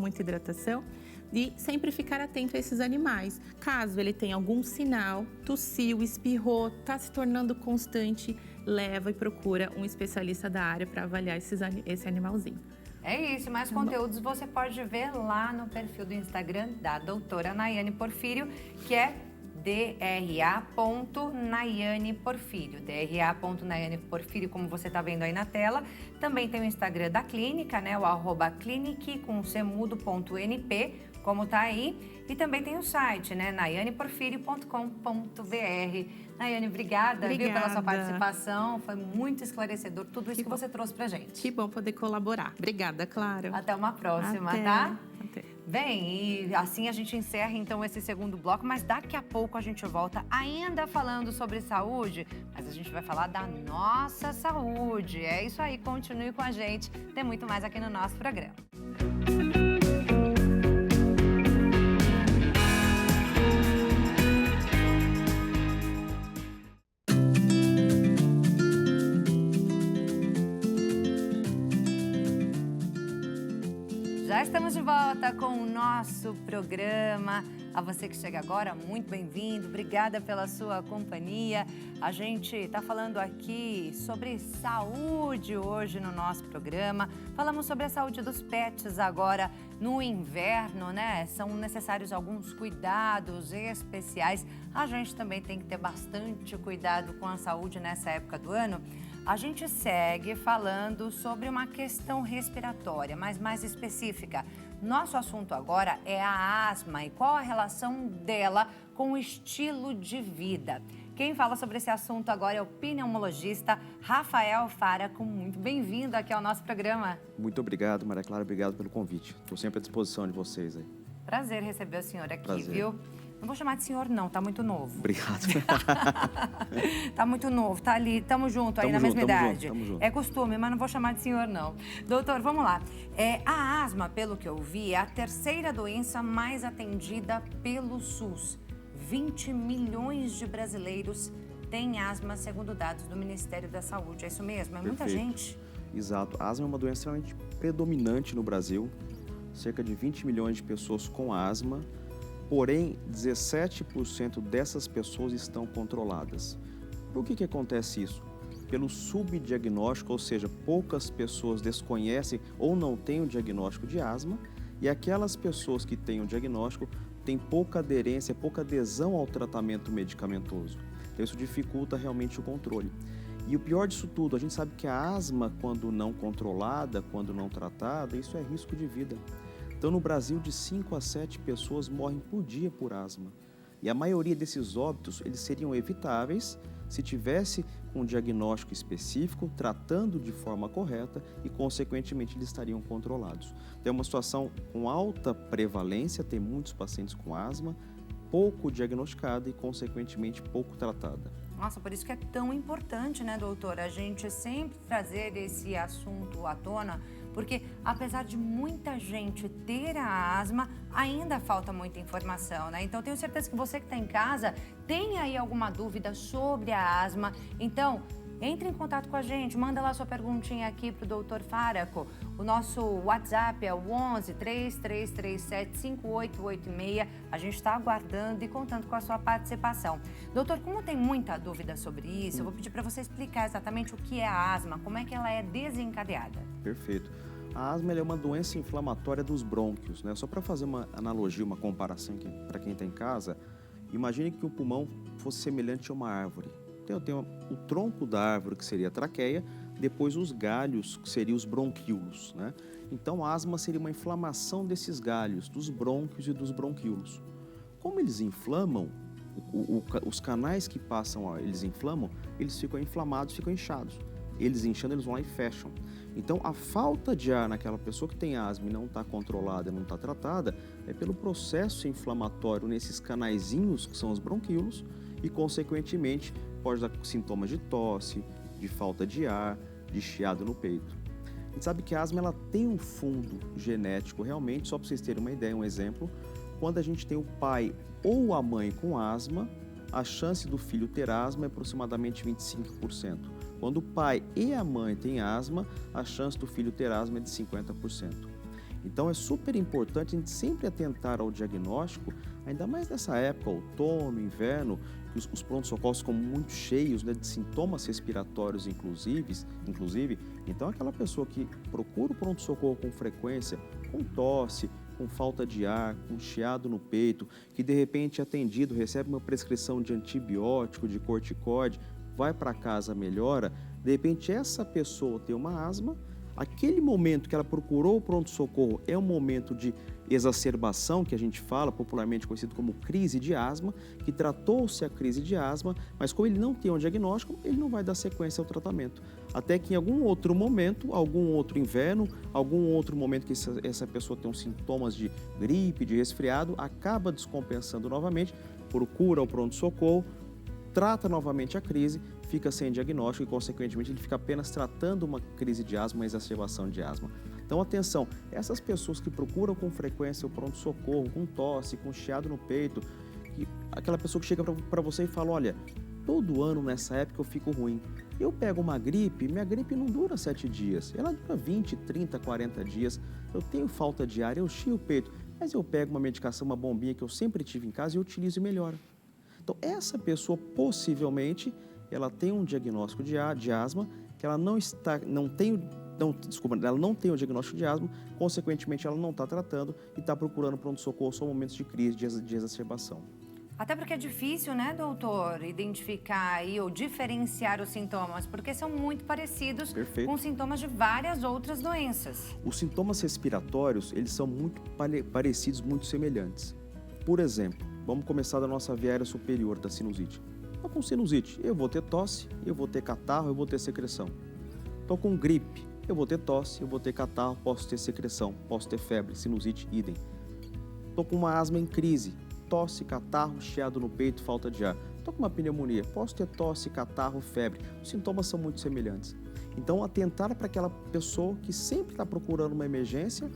e sempre ficar atento a esses animais. Caso ele tenha algum sinal, tossiu, espirrou, está se tornando constante, leva e procura um especialista da área para avaliar esse animalzinho. É isso, mais conteúdos você pode ver lá no perfil do Instagram da doutora Naiane Porfírio, que é dra.naiane Porfírio. dra.naiane Porfírio, como você está vendo aí na tela. Também tem o Instagram da clínica, né? O @clinic.np, como tá aí. E também tem o site, né? naianeporfirio.com.br. Naiane, obrigada, viu, pela sua participação. Foi muito esclarecedor tudo isso que você trouxe pra gente. Que bom poder colaborar. Obrigada, Clara. Até uma próxima, tá? Bem, e assim a gente encerra então esse segundo bloco, mas daqui a pouco a gente volta ainda falando sobre saúde, mas a gente vai falar da nossa saúde. É isso aí, continue com a gente. Tem muito mais aqui no nosso programa. Já estamos de volta com o nosso programa. A você que chega agora, muito bem-vindo. Obrigada pela sua companhia. A gente está falando aqui sobre saúde hoje no nosso programa. Falamos sobre a saúde dos pets agora no inverno, né? São necessários alguns cuidados especiais. A gente também tem que ter bastante cuidado com a saúde nessa época do ano. A gente segue falando sobre uma questão respiratória, mas mais específica. Nosso assunto agora é a asma e qual a relação dela com o estilo de vida. Quem fala sobre esse assunto agora é o pneumologista Rafael Faraco. Muito bem-vindo aqui ao nosso programa. Muito obrigado, Maria Clara. Obrigado pelo convite. Estou sempre à disposição de vocês aí. Prazer receber o senhor aqui, Prazer. Viu? Não vou chamar de senhor, não, tá muito novo. Obrigado. Tá muito novo, tá ali, tamo junto aí na mesma idade. Tamo junto. É costume, mas não vou chamar de senhor, não. Doutor, vamos lá. A asma, pelo que eu vi, é a terceira doença mais atendida pelo SUS. 20 milhões de brasileiros têm asma, segundo dados do Ministério da Saúde. É isso mesmo? É muita gente? Exato. A asma é uma doença extremamente predominante no Brasil. Cerca de 20 milhões de pessoas com asma. Porém, 17% dessas pessoas estão controladas. Por que acontece isso? Pelo subdiagnóstico, ou seja, poucas pessoas desconhecem ou não têm o diagnóstico de asma, e aquelas pessoas que têm o diagnóstico têm pouca aderência, pouca adesão ao tratamento medicamentoso. Então, isso dificulta realmente o controle. E o pior disso tudo, a gente sabe que a asma, quando não controlada, quando não tratada, isso é risco de vida. Então, no Brasil, de 5 a 7 pessoas morrem por dia por asma. E a maioria desses óbitos, eles seriam evitáveis se tivesse um diagnóstico específico, tratando de forma correta e, consequentemente, eles estariam controlados. Então, é uma situação com alta prevalência, tem muitos pacientes com asma, pouco diagnosticada e, consequentemente, pouco tratada. Nossa, por isso que é tão importante, né, doutora, a gente sempre trazer esse assunto à tona, porque apesar de muita gente ter a asma, ainda falta muita informação, né? Então, tenho certeza que você que está em casa tem aí alguma dúvida sobre a asma. Então, Entre em contato com a gente, manda lá sua perguntinha aqui para o Dr. Faraco. O nosso WhatsApp é o 11 3337 5886. A gente está aguardando e contando com a sua participação. Doutor, como tem muita dúvida sobre isso, eu vou pedir para você explicar exatamente o que é a asma, como é que ela é desencadeada. Perfeito. A asma é uma doença inflamatória dos brônquios, né? Só para fazer uma analogia, uma comparação para quem está em casa, imagine que o pulmão fosse semelhante a uma árvore. Então, tem o tronco da árvore, que seria a traqueia, depois os galhos, que seriam os bronquíolos, né? Então, a asma seria uma inflamação desses galhos, dos brônquios e dos bronquíolos. Como eles inflamam, os canais que passam, eles inflamam, eles ficam inflamados, ficam inchados. Eles inchando, eles vão lá e fecham. Então, a falta de ar naquela pessoa que tem asma e não está controlada, não está tratada, é pelo processo inflamatório nesses canaizinhos, que são os bronquíolos, e, consequentemente, pode dar sintomas de tosse, de falta de ar, de chiado no peito. A gente sabe que a asma ela tem um fundo genético, realmente, só para vocês terem uma ideia, um exemplo, quando a gente tem o pai ou a mãe com asma, a chance do filho ter asma é aproximadamente 25%. Quando o pai e a mãe têm asma, a chance do filho ter asma é de 50%. Então é super importante a gente sempre atentar ao diagnóstico, ainda mais nessa época, outono, inverno, que os pronto-socorros ficam muito cheios, né, de sintomas respiratórios inclusive. Então aquela pessoa que procura o pronto-socorro com frequência, com tosse, com falta de ar, com chiado no peito, que de repente é atendido, recebe uma prescrição de antibiótico, de corticoide, vai para casa, melhora, de repente essa pessoa tem uma asma, aquele momento que ela procurou o pronto-socorro é um momento de exacerbação, que a gente fala, popularmente conhecido como crise de asma, que tratou-se a crise de asma, mas como ele não tem um diagnóstico, ele não vai dar sequência ao tratamento. Até que em algum outro momento, algum outro inverno, algum outro momento que essa pessoa tem uns sintomas de gripe, de resfriado, acaba descompensando novamente, procura o pronto-socorro, trata novamente a crise, fica sem diagnóstico e, consequentemente, ele fica apenas tratando uma crise de asma, uma exacerbação de asma. Então, atenção, essas pessoas que procuram com frequência o pronto-socorro, com tosse, com chiado no peito, aquela pessoa que chega para você e fala, olha, todo ano nessa época eu fico ruim. Eu pego uma gripe, minha gripe não dura 7 dias, ela dura 20, 30, 40 dias, eu tenho falta de ar, eu chio o peito, mas eu pego uma medicação, uma bombinha que eu sempre tive em casa e utilizo e melhora. Então, essa pessoa possivelmente ela tem um diagnóstico de asma, que ela não tem o diagnóstico de asma, consequentemente ela não está tratando e está procurando pronto-socorro só em momentos de crise, de exacerbação. Até porque é difícil, né, doutor, identificar aí ou diferenciar os sintomas, porque são muito parecidos com sintomas de várias outras doenças. Os sintomas respiratórios, eles são muito parecidos, muito semelhantes. Por exemplo, vamos começar da nossa via aérea superior, da sinusite. Estou com sinusite, eu vou ter tosse, eu vou ter catarro, eu vou ter secreção. Estou com gripe, eu vou ter tosse, eu vou ter catarro, posso ter secreção, posso ter febre, sinusite, idem. Estou com uma asma em crise, tosse, catarro, chiado no peito, falta de ar. Estou com uma pneumonia, posso ter tosse, catarro, febre. Os sintomas são muito semelhantes. Então, atentar para aquela pessoa que sempre está procurando uma emergência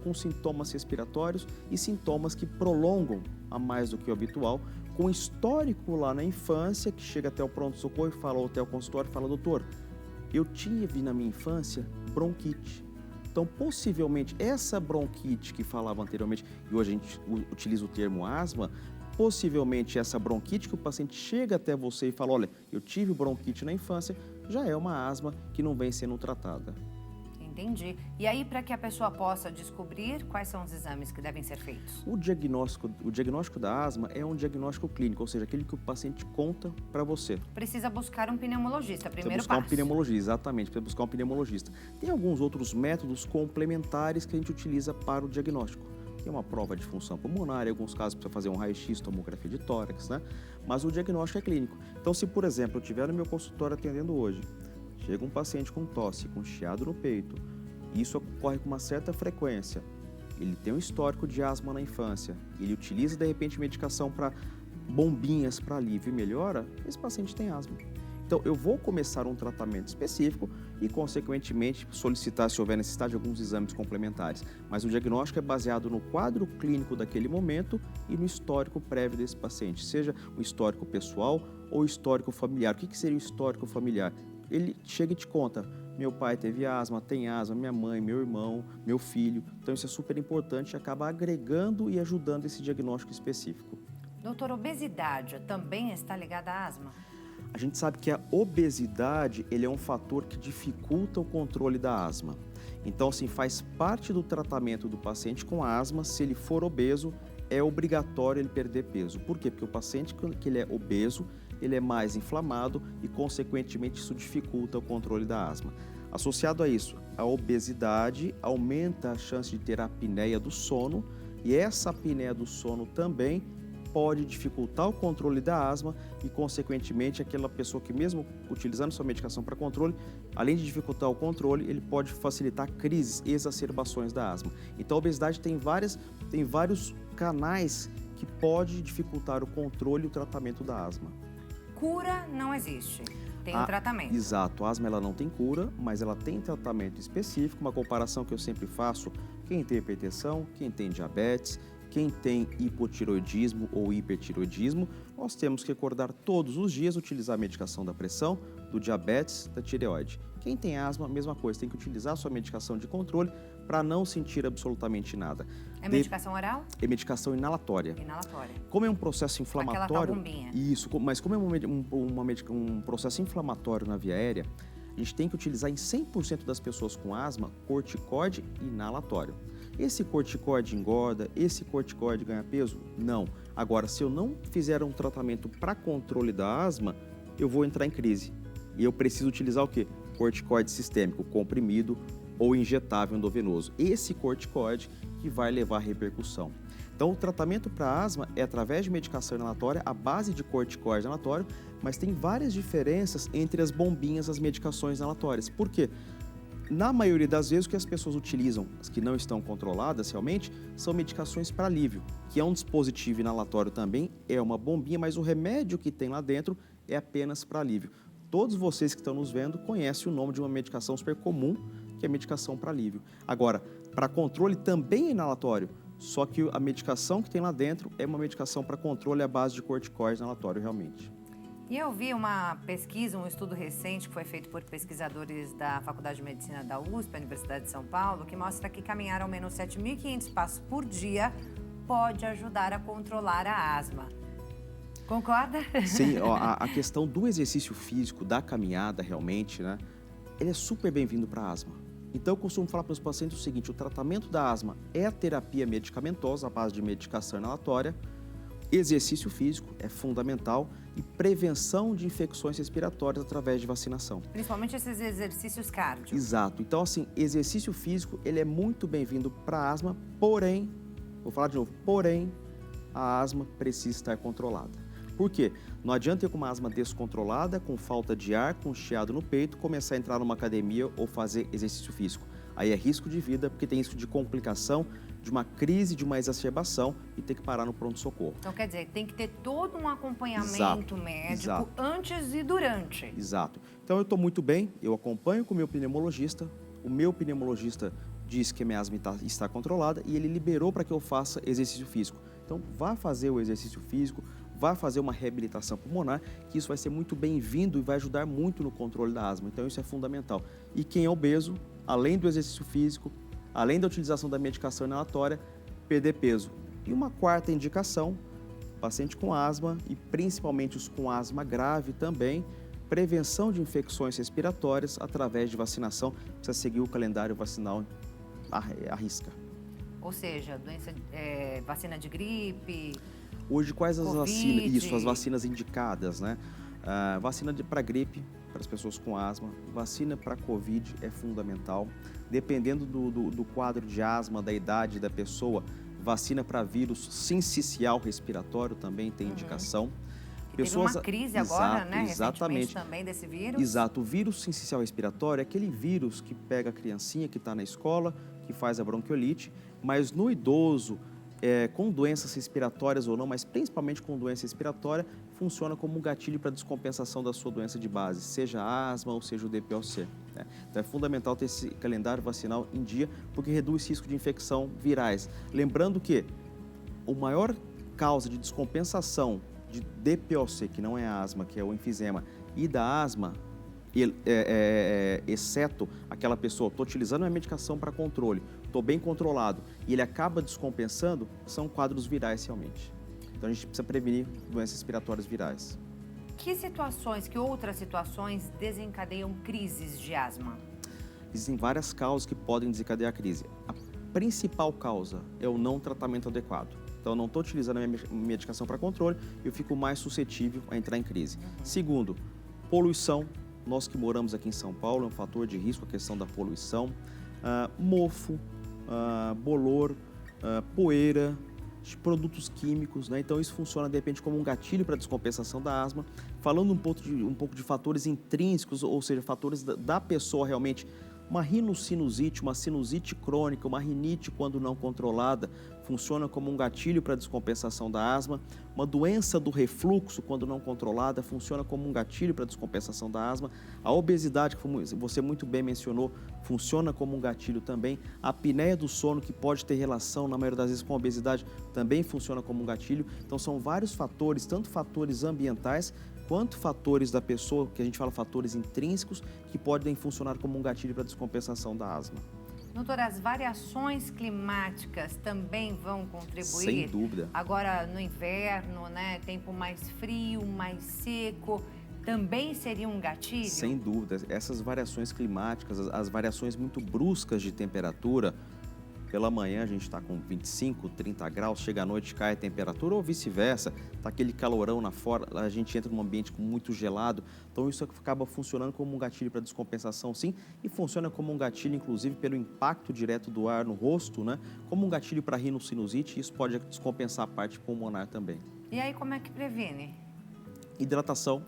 com sintomas respiratórios e sintomas que prolongam a mais do que o habitual, com histórico lá na infância, que chega até o pronto-socorro e fala, ou até o consultório e fala, doutor, eu tive na minha infância bronquite. Então, possivelmente, essa bronquite que falava anteriormente, e hoje a gente utiliza o termo asma, possivelmente essa bronquite que o paciente chega até você e fala, olha, eu tive bronquite na infância, já é uma asma que não vem sendo tratada. Entendi. E aí, para que a pessoa possa descobrir, quais são os exames que devem ser feitos? O diagnóstico da asma é um diagnóstico clínico, ou seja, aquele que o paciente conta para você. Precisa buscar um pneumologista, primeiro passo. Precisa buscar um pneumologista, exatamente, precisa buscar um pneumologista. Tem alguns outros métodos complementares que a gente utiliza para o diagnóstico. Tem uma prova de função pulmonar, em alguns casos precisa fazer um raio-x, tomografia de tórax, né? Mas o diagnóstico é clínico. Então, se, por exemplo, eu estiver no meu consultório atendendo hoje, chega um paciente com tosse, com chiado no peito, isso ocorre com uma certa frequência, ele tem um histórico de asma na infância, ele utiliza, de repente, medicação para bombinhas para alívio e melhora, esse paciente tem asma. Então, eu vou começar um tratamento específico e, consequentemente, solicitar, se houver necessidade, de alguns exames complementares. Mas o diagnóstico é baseado no quadro clínico daquele momento e no histórico prévio desse paciente, seja o histórico pessoal ou histórico familiar. O que seria o histórico familiar? ele chega e te conta, meu pai teve asma, tem asma, minha mãe, meu irmão, meu filho. Então isso é super importante e acaba agregando e ajudando esse diagnóstico específico. Doutor, obesidade também está ligada à asma? A gente sabe que a obesidade, ele é um fator que dificulta o controle da asma. Então, assim, faz parte do tratamento do paciente com asma, se ele for obeso, é obrigatório ele perder peso. Por quê? Porque o paciente que ele é obeso, ele é mais inflamado e, consequentemente, isso dificulta o controle da asma. Associado a isso, a obesidade aumenta a chance de ter a apneia do sono e essa apneia do sono também pode dificultar o controle da asma e, consequentemente, aquela pessoa que mesmo utilizando sua medicação para controle, além de dificultar o controle, ele pode facilitar crises, exacerbações da asma. Então, a obesidade tem vários canais que pode dificultar o controle e o tratamento da asma. Cura não existe, tem um tratamento. Exato, a asma ela não tem cura, mas ela tem tratamento específico. Uma comparação que eu sempre faço, quem tem hipertensão, quem tem diabetes, quem tem hipotiroidismo ou hipertiroidismo, nós temos que acordar todos os dias, utilizar a medicação da pressão, do diabetes, da tireoide. Quem tem asma, mesma coisa, tem que utilizar a sua medicação de controle para não sentir absolutamente nada. É medicação oral? É medicação inalatória. Inalatória. Como é um processo inflamatório... Aquela tal bombinha. Isso, mas como é um processo inflamatório na via aérea, a gente tem que utilizar em 100% das pessoas com asma corticoide inalatório. Esse corticoide engorda, esse corticoide ganha peso? Não. Agora, se eu não fizer um tratamento para controle da asma, eu vou entrar em crise. E eu preciso utilizar o quê? Corticoide sistêmico, comprimido ou injetável endovenoso. Esse corticoide que vai levar a repercussão. Então, o tratamento para asma é através de medicação inalatória, a base de corticoide inalatório, mas tem várias diferenças entre as bombinhas e as medicações inalatórias. Por quê? Na maioria das vezes, o que as pessoas utilizam, as que não estão controladas realmente, são medicações para alívio, que é um dispositivo inalatório também, é uma bombinha, mas o remédio que tem lá dentro é apenas para alívio. Todos vocês que estão nos vendo conhecem o nome de uma medicação super comum, que é a medicação para alívio. Agora, para controle também é inalatório, só que a medicação que tem lá dentro é uma medicação para controle à base de corticoide inalatório realmente. E eu vi uma pesquisa, um estudo recente que foi feito por pesquisadores da Faculdade de Medicina da USP, Universidade de São Paulo, que mostra que caminhar ao menos 7.500 passos por dia pode ajudar a controlar a asma. Concorda? Sim, ó, a questão do exercício físico, da caminhada realmente, né, ele é super bem-vindo para a asma. Então, eu costumo falar para os pacientes o seguinte, o tratamento da asma é a terapia medicamentosa, à base de medicação inalatória, exercício físico é fundamental e prevenção de infecções respiratórias através de vacinação. Principalmente esses exercícios cardio. Exato. Então, assim, exercício físico, ele é muito bem-vindo para a asma, porém, vou falar de novo, porém, a asma precisa estar controlada. Por quê? Não adianta eu com uma asma descontrolada, com falta de ar, com chiado no peito, começar a entrar numa academia ou fazer exercício físico. Aí é risco de vida, porque tem risco de complicação, de uma crise, de uma exacerbação e ter que parar no pronto-socorro. Então, quer dizer, tem que ter todo um acompanhamento médico antes e durante. Exato. Então, eu estou muito bem, eu acompanho com o meu pneumologista, o meu pneumologista diz que a minha asma está controlada e ele liberou para que eu faça exercício físico. Então, vá fazer o exercício físico, vá fazer uma reabilitação pulmonar, que isso vai ser muito bem-vindo e vai ajudar muito no controle da asma. Então, isso é fundamental. E quem é obeso, além do exercício físico, além da utilização da medicação inalatória, perder peso. E uma quarta indicação, paciente com asma e principalmente os com asma grave também, prevenção de infecções respiratórias através de vacinação. Precisa seguir o calendário vacinal à risca. Ou seja, vacina de gripe... Hoje, quais as COVID. vacinas? Isso, as vacinas indicadas, né? Vacina para gripe, para as pessoas com asma. Vacina para Covid é fundamental. Dependendo do quadro de asma, da idade da pessoa, vacina para vírus sincicial respiratório também tem indicação. Teve uma crise agora, né? Exatamente. Recentemente também desse vírus. Exato. O vírus sincicial respiratório é aquele vírus que pega a criancinha que está na escola, que faz a bronquiolite, mas no idoso, com doenças respiratórias ou não, mas principalmente com doença respiratória, funciona como um gatilho para descompensação da sua doença de base, seja a asma ou seja o DPOC. Né? Então é fundamental ter esse calendário vacinal em dia, porque reduz risco de infecção virais. Lembrando que a maior causa de descompensação de DPOC, que não é a asma, que é o enfisema, e da asma, exceto aquela pessoa, estou utilizando a medicação para controle, estou bem controlado, e ele acaba descompensando, são quadros virais realmente. Então a gente precisa prevenir doenças respiratórias virais. Que outras situações desencadeiam crises de asma? Existem várias causas que podem desencadear a crise. A principal causa é o não tratamento adequado. Então, eu não estou utilizando a minha medicação para controle, eu fico mais suscetível a entrar em crise. Segundo, poluição. Nós que moramos aqui em São Paulo, é um fator de risco a questão da poluição. Mofo, bolor, poeira, produtos químicos, né? Então, isso funciona, de repente, como um gatilho para a descompensação da asma. Falando um pouco de fatores intrínsecos, ou seja, fatores da pessoa realmente, uma rinocinusite, uma sinusite crônica, uma rinite quando não controlada, funciona como um gatilho para a descompensação da asma. Uma doença do refluxo, quando não controlada, funciona como um gatilho para a descompensação da asma. A obesidade, que você muito bem mencionou, funciona como um gatilho também. A apneia do sono, que pode ter relação, na maioria das vezes, com a obesidade, também funciona como um gatilho. Então, são vários fatores, tanto fatores ambientais, quanto fatores da pessoa, que a gente fala fatores intrínsecos, que podem funcionar como um gatilho para a descompensação da asma. Doutora, as variações climáticas também vão contribuir? Sem dúvida. Agora, no inverno, né, tempo mais frio, mais seco, também seria um gatilho? Sem dúvida. Essas variações climáticas, as variações muito bruscas de temperatura, pela manhã a gente está com 25, 30 graus, chega à noite cai a temperatura, ou vice-versa, está aquele calorão lá fora, a gente entra num ambiente muito gelado, então isso acaba funcionando como um gatilho para descompensação, sim, e funciona como um gatilho, inclusive, pelo impacto direto do ar no rosto, né? Como um gatilho para rinocinusite, e isso pode descompensar a parte pulmonar também. E aí, como é que previne? Hidratação,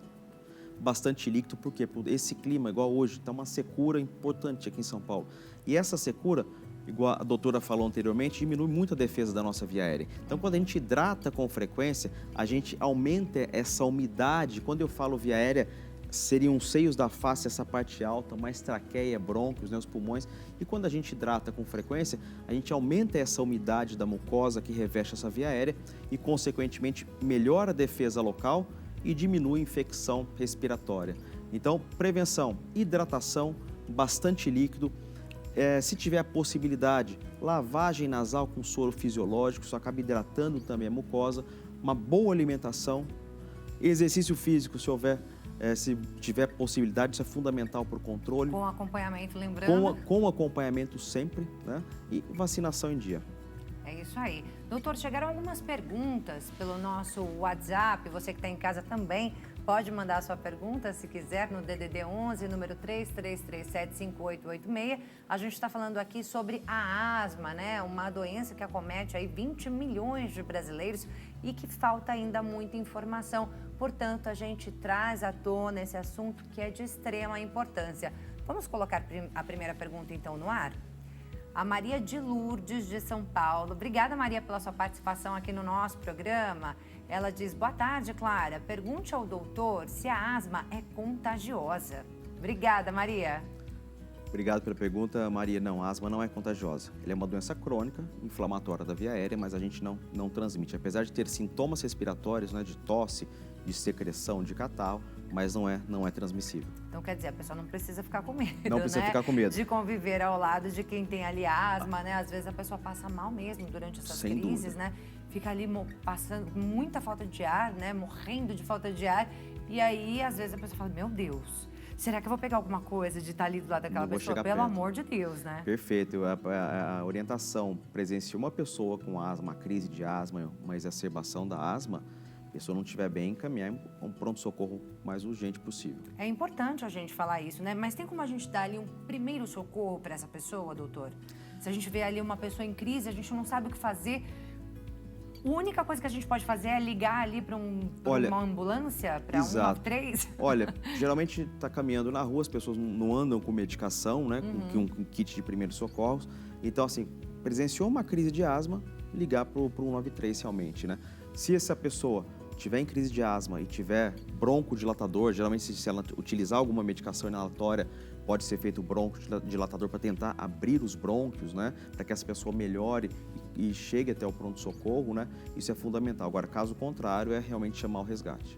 bastante líquido, porque esse clima, igual hoje, está uma secura importante aqui em São Paulo, e essa secura, igual a doutora falou anteriormente, diminui muito a defesa da nossa via aérea. Então, quando a gente hidrata com frequência, a gente aumenta essa umidade. Quando eu falo via aérea, seriam os seios da face, essa parte alta, mais traqueia, brônquios, né, os pulmões. E quando a gente hidrata com frequência, a gente aumenta essa umidade da mucosa que reveste essa via aérea e, consequentemente, melhora a defesa local e diminui a infecção respiratória. Então, prevenção, hidratação, bastante líquido. Se tiver a possibilidade, lavagem nasal com soro fisiológico, isso acaba hidratando também a mucosa, uma boa alimentação, exercício físico, se tiver possibilidade, isso é fundamental para o controle. Com acompanhamento, lembrando? Com acompanhamento sempre, né? E vacinação em dia. É isso aí. Doutor, chegaram algumas perguntas pelo nosso WhatsApp, você que está em casa também pode mandar a sua pergunta, se quiser, no DDD 11, número 33375886. A gente está falando aqui sobre a asma, né? Uma doença que acomete aí 20 milhões de brasileiros e que falta ainda muita informação. Portanto, a gente traz à tona esse assunto que é de extrema importância. Vamos colocar a primeira pergunta, então, no ar? A Maria de Lourdes, de São Paulo. Obrigada, Maria, pela sua participação aqui no nosso programa. Ela diz, boa tarde, Clara. Pergunte ao doutor se a asma é contagiosa. Obrigada, Maria. Obrigado pela pergunta, Maria. Não, a asma não é contagiosa. Ela é uma doença crônica, inflamatória da via aérea, mas a gente não transmite. Apesar de ter sintomas respiratórios, né, de tosse, de secreção, de catarro, mas não é transmissível. Então, quer dizer, a pessoa não precisa ficar com medo, Não precisa ficar com medo. De conviver ao lado de quem tem ali asma, né? Às vezes a pessoa passa mal mesmo durante essas Sem crises, dúvida. né? Fica ali passando muita falta de ar, né? Morrendo de falta de ar. E aí, às vezes, a pessoa fala, meu Deus, será que eu vou pegar alguma coisa de estar ali do lado daquela Não vou pessoa? chegar Pelo perto. amor de Deus, né? Perfeito. A orientação, presenciou uma pessoa com asma, crise de asma, uma exacerbação da asma, a pessoa não estiver bem, encaminhar um pronto-socorro mais urgente possível. É importante a gente falar isso, né? Mas tem como a gente dar ali um primeiro socorro para essa pessoa, doutor? Se a gente vê ali uma pessoa em crise, a gente não sabe o que fazer, a única coisa que a gente pode fazer é ligar ali para uma ambulância, para 193? Olha, geralmente está caminhando na rua, as pessoas não andam com medicação, né? Com um kit de primeiros socorros. Então, assim, presenciou uma crise de asma, ligar para o 193 realmente, né? Se essa pessoa tiver em crise de asma e tiver broncodilatador, geralmente se ela utilizar alguma medicação inalatória, pode ser feito broncodilatador para tentar abrir os brônquios, né? Para que essa pessoa melhore e chegue até o pronto-socorro, né? Isso é fundamental. Agora, caso contrário, é realmente chamar o resgate.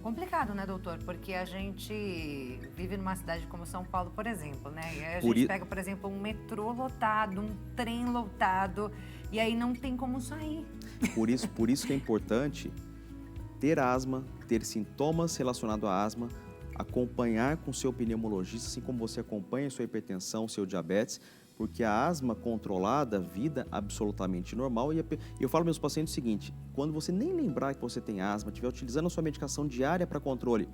Complicado, né, doutor? Porque a gente vive numa cidade como São Paulo, por exemplo, né? E aí a Por gente i- pega, por exemplo, um metrô lotado, um trem lotado, e aí não tem como sair. Por isso que é importante ter asma, ter sintomas relacionados à asma, acompanhar com seu pneumologista, assim como você acompanha sua hipertensão, seu diabetes, porque a asma controlada, vida absolutamente normal. E eu falo para meus pacientes o seguinte: quando você nem lembrar que você tem asma, estiver utilizando a sua medicação diária para controle,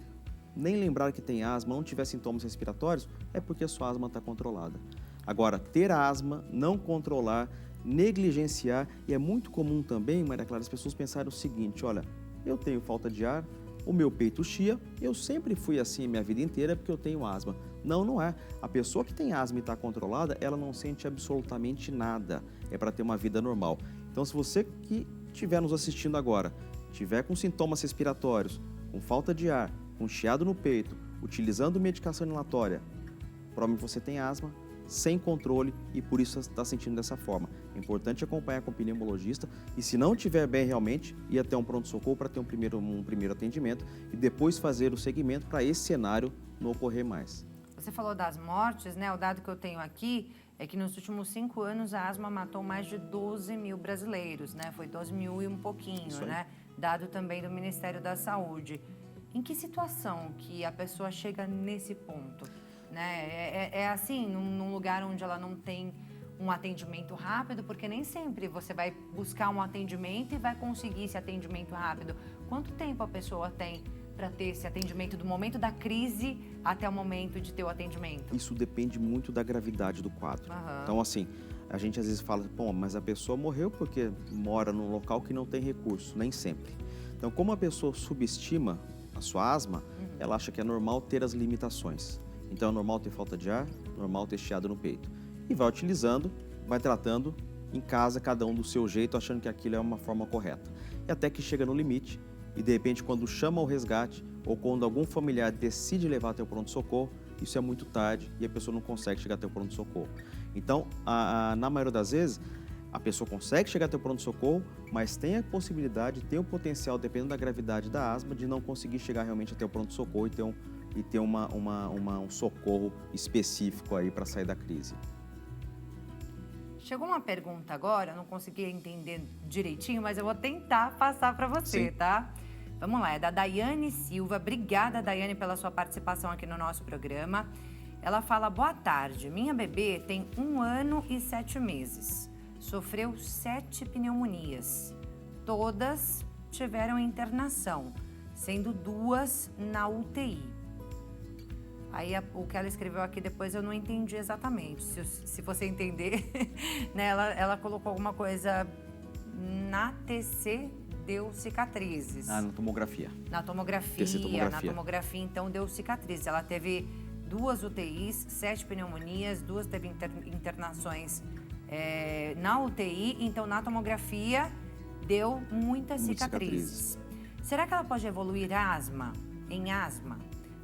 nem lembrar que tem asma, não tiver sintomas respiratórios, é porque a sua asma está controlada. Agora, ter asma, não controlar, negligenciar, e é muito comum também, Maria Clara, as pessoas pensarem o seguinte: olha, eu tenho falta de ar, o meu peito chia, eu sempre fui assim a minha vida inteira porque eu tenho asma. Não, não é. A pessoa que tem asma e está controlada, ela não sente absolutamente nada. É para ter uma vida normal. Então, se você que estiver nos assistindo agora, tiver com sintomas respiratórios, com falta de ar, com chiado no peito, utilizando medicação inalatória, provavelmente você tem asma, sem controle e por isso está sentindo dessa forma. É importante acompanhar com o pneumologista e, se não estiver bem realmente, ir até um pronto-socorro para ter um primeiro atendimento e depois fazer o segmento para esse cenário não ocorrer mais. Você falou das mortes, né? O dado que eu tenho aqui é que nos últimos 5 anos a asma matou mais de 12 mil brasileiros, né? Foi 12 mil e um pouquinho, né? Dado também do Ministério da Saúde. Em que situação que a pessoa chega nesse ponto? Né? É assim, num lugar onde ela não tem um atendimento rápido, porque nem sempre você vai buscar um atendimento e vai conseguir esse atendimento rápido. Quanto tempo a pessoa tem para ter esse atendimento do momento da crise até o momento de ter o atendimento? Isso depende muito da gravidade do quadro. Aham. Então, assim, a gente às vezes fala, bom, mas a pessoa morreu porque mora num local que não tem recurso, nem sempre. Então, como a pessoa subestima a sua asma, ela acha que é normal ter as limitações. Então, é normal ter falta de ar, normal ter chiado no peito. E vai utilizando, vai tratando em casa, cada um do seu jeito, achando que aquilo é uma forma correta. E até que chega no limite e, de repente, quando chama o resgate ou quando algum familiar decide levar até o pronto-socorro, isso é muito tarde e a pessoa não consegue chegar até o pronto-socorro. Então, na maioria das vezes, a pessoa consegue chegar até o pronto-socorro, mas tem a possibilidade, tem o potencial, dependendo da gravidade da asma, de não conseguir chegar realmente até o pronto-socorro e ter um socorro específico aí para sair da crise. Chegou uma pergunta agora, eu não consegui entender direitinho, mas eu vou tentar passar para você, Sim. tá? Vamos lá, é da Daiane Silva. Obrigada, Daiane, pela sua participação aqui no nosso programa. Ela fala: boa tarde, minha bebê tem 1 ano e 7 meses. Sofreu 7 pneumonias. Todas tiveram internação, sendo 2 na UTI. Aí o que ela escreveu aqui depois eu não entendi exatamente. Se você entender, né, ela colocou alguma coisa na TC, deu cicatrizes. Na tomografia. Na tomografia, TC tomografia. na tomografia, então deu cicatrizes. Ela teve 2 UTIs, 7 pneumonias, 2 teve internações na UTI, então na tomografia deu muitas cicatrizes. Será que ela pode evoluir em asma?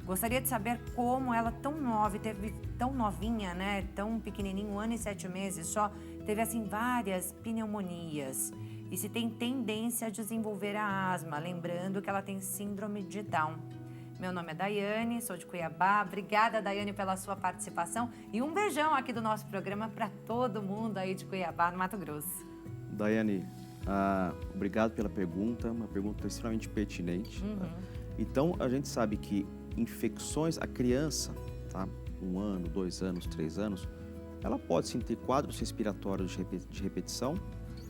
Gostaria de saber como ela, tão nova, teve tão novinha, né, tão pequenininho, 1 ano e 7 meses só, teve assim várias pneumonias. E se tem tendência a desenvolver a asma, lembrando que ela tem síndrome de Down. Meu nome é Daiane, sou de Cuiabá. Obrigada, Daiane, pela sua participação. E um beijão aqui do nosso programa para todo mundo aí de Cuiabá, no Mato Grosso. Daiane, obrigado pela pergunta, uma pergunta extremamente pertinente. Tá? Então, a gente sabe que infecções, a criança, tá? 1 ano, 2 anos, 3 anos, ela pode sim ter quadros respiratórios de repetição,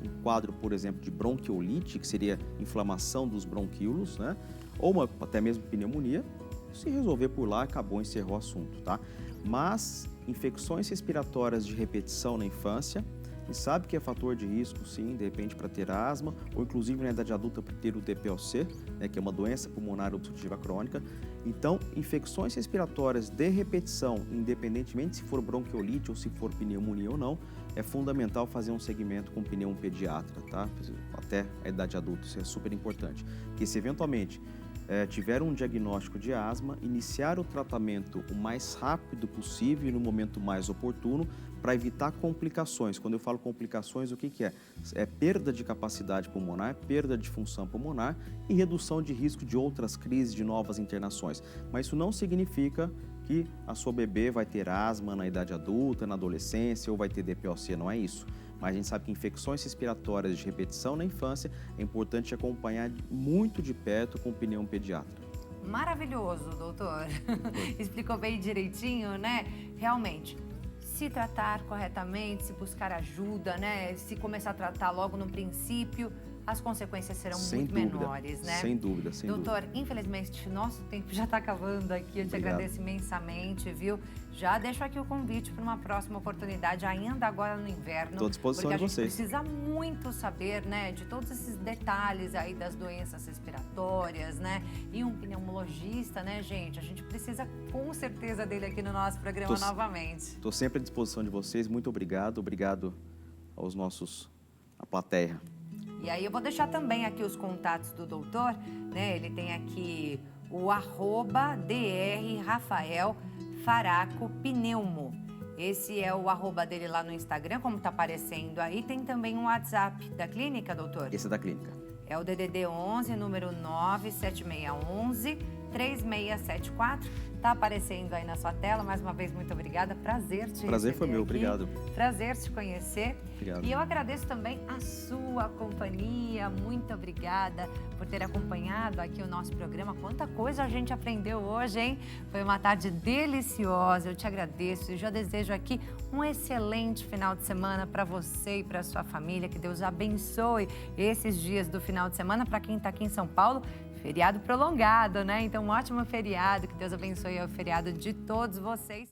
um quadro, por exemplo, de bronquiolite, que seria inflamação dos bronquíolos, né? Ou até mesmo pneumonia. Se resolver por lá, acabou, encerrou o assunto, tá? Mas infecções respiratórias de repetição na infância, e sabe que é fator de risco, sim, de repente, para ter asma, ou inclusive na idade adulta para ter o DPOC, né, que é uma doença pulmonar obstrutiva crônica. Então, infecções respiratórias de repetição, independentemente se for bronquiolite ou se for pneumonia ou não, é fundamental fazer um segmento com pneumo pediatra, tá? Até a idade adulta, isso é super importante. Porque se eventualmente tiveram um diagnóstico de asma, iniciar o tratamento o mais rápido possível e no momento mais oportuno para evitar complicações. Quando eu falo complicações, o que é? É perda de capacidade pulmonar, perda de função pulmonar e redução de risco de outras crises, de novas internações. Mas isso não significa que a sua bebê vai ter asma na idade adulta, na adolescência ou vai ter DPOC, não é isso. Mas a gente sabe que infecções respiratórias de repetição na infância é importante acompanhar muito de perto com o pneumopediatra. Maravilhoso, doutor. Explicou bem direitinho, né? Realmente, se tratar corretamente, se buscar ajuda, né? Se começar a tratar logo no princípio, as consequências serão muito menores, né? Sem dúvida, sem dúvida. Doutor, infelizmente, nosso tempo já está acabando aqui. Eu te Obrigado. agradeço imensamente, viu? Já deixo aqui o convite para uma próxima oportunidade, ainda agora no inverno. Estou à disposição de vocês. Porque a gente precisa muito saber, né, de todos esses detalhes aí das doenças respiratórias, né? E um pneumologista, né, gente? A gente precisa com certeza dele aqui no nosso programa novamente. Estou sempre à disposição de vocês. Muito obrigado. Obrigado à plateia. E aí eu vou deixar também aqui os contatos do doutor, né? Ele tem aqui o @Dr. Rafael Faraco Pneumo. Esse é o @ dele lá no Instagram, como tá aparecendo aí. Tem também um WhatsApp da clínica, doutor? Esse é da clínica. É o DDD 11, número 97611 3674. Tá aparecendo aí na sua tela. Mais uma vez, muito obrigada. Prazer te Prazer foi meu, aqui. obrigado. Prazer te conhecer. Obrigado. E eu agradeço também a sua companhia. Muito obrigada por ter acompanhado aqui o nosso programa. Quanta coisa a gente aprendeu hoje, hein? Foi uma tarde deliciosa. Eu te agradeço e já desejo aqui um excelente final de semana para você e para sua família. Que Deus abençoe esses dias do final de semana. Para quem está aqui em São Paulo, feriado prolongado, né? Então, um ótimo feriado. Que Deus abençoe o feriado de todos vocês.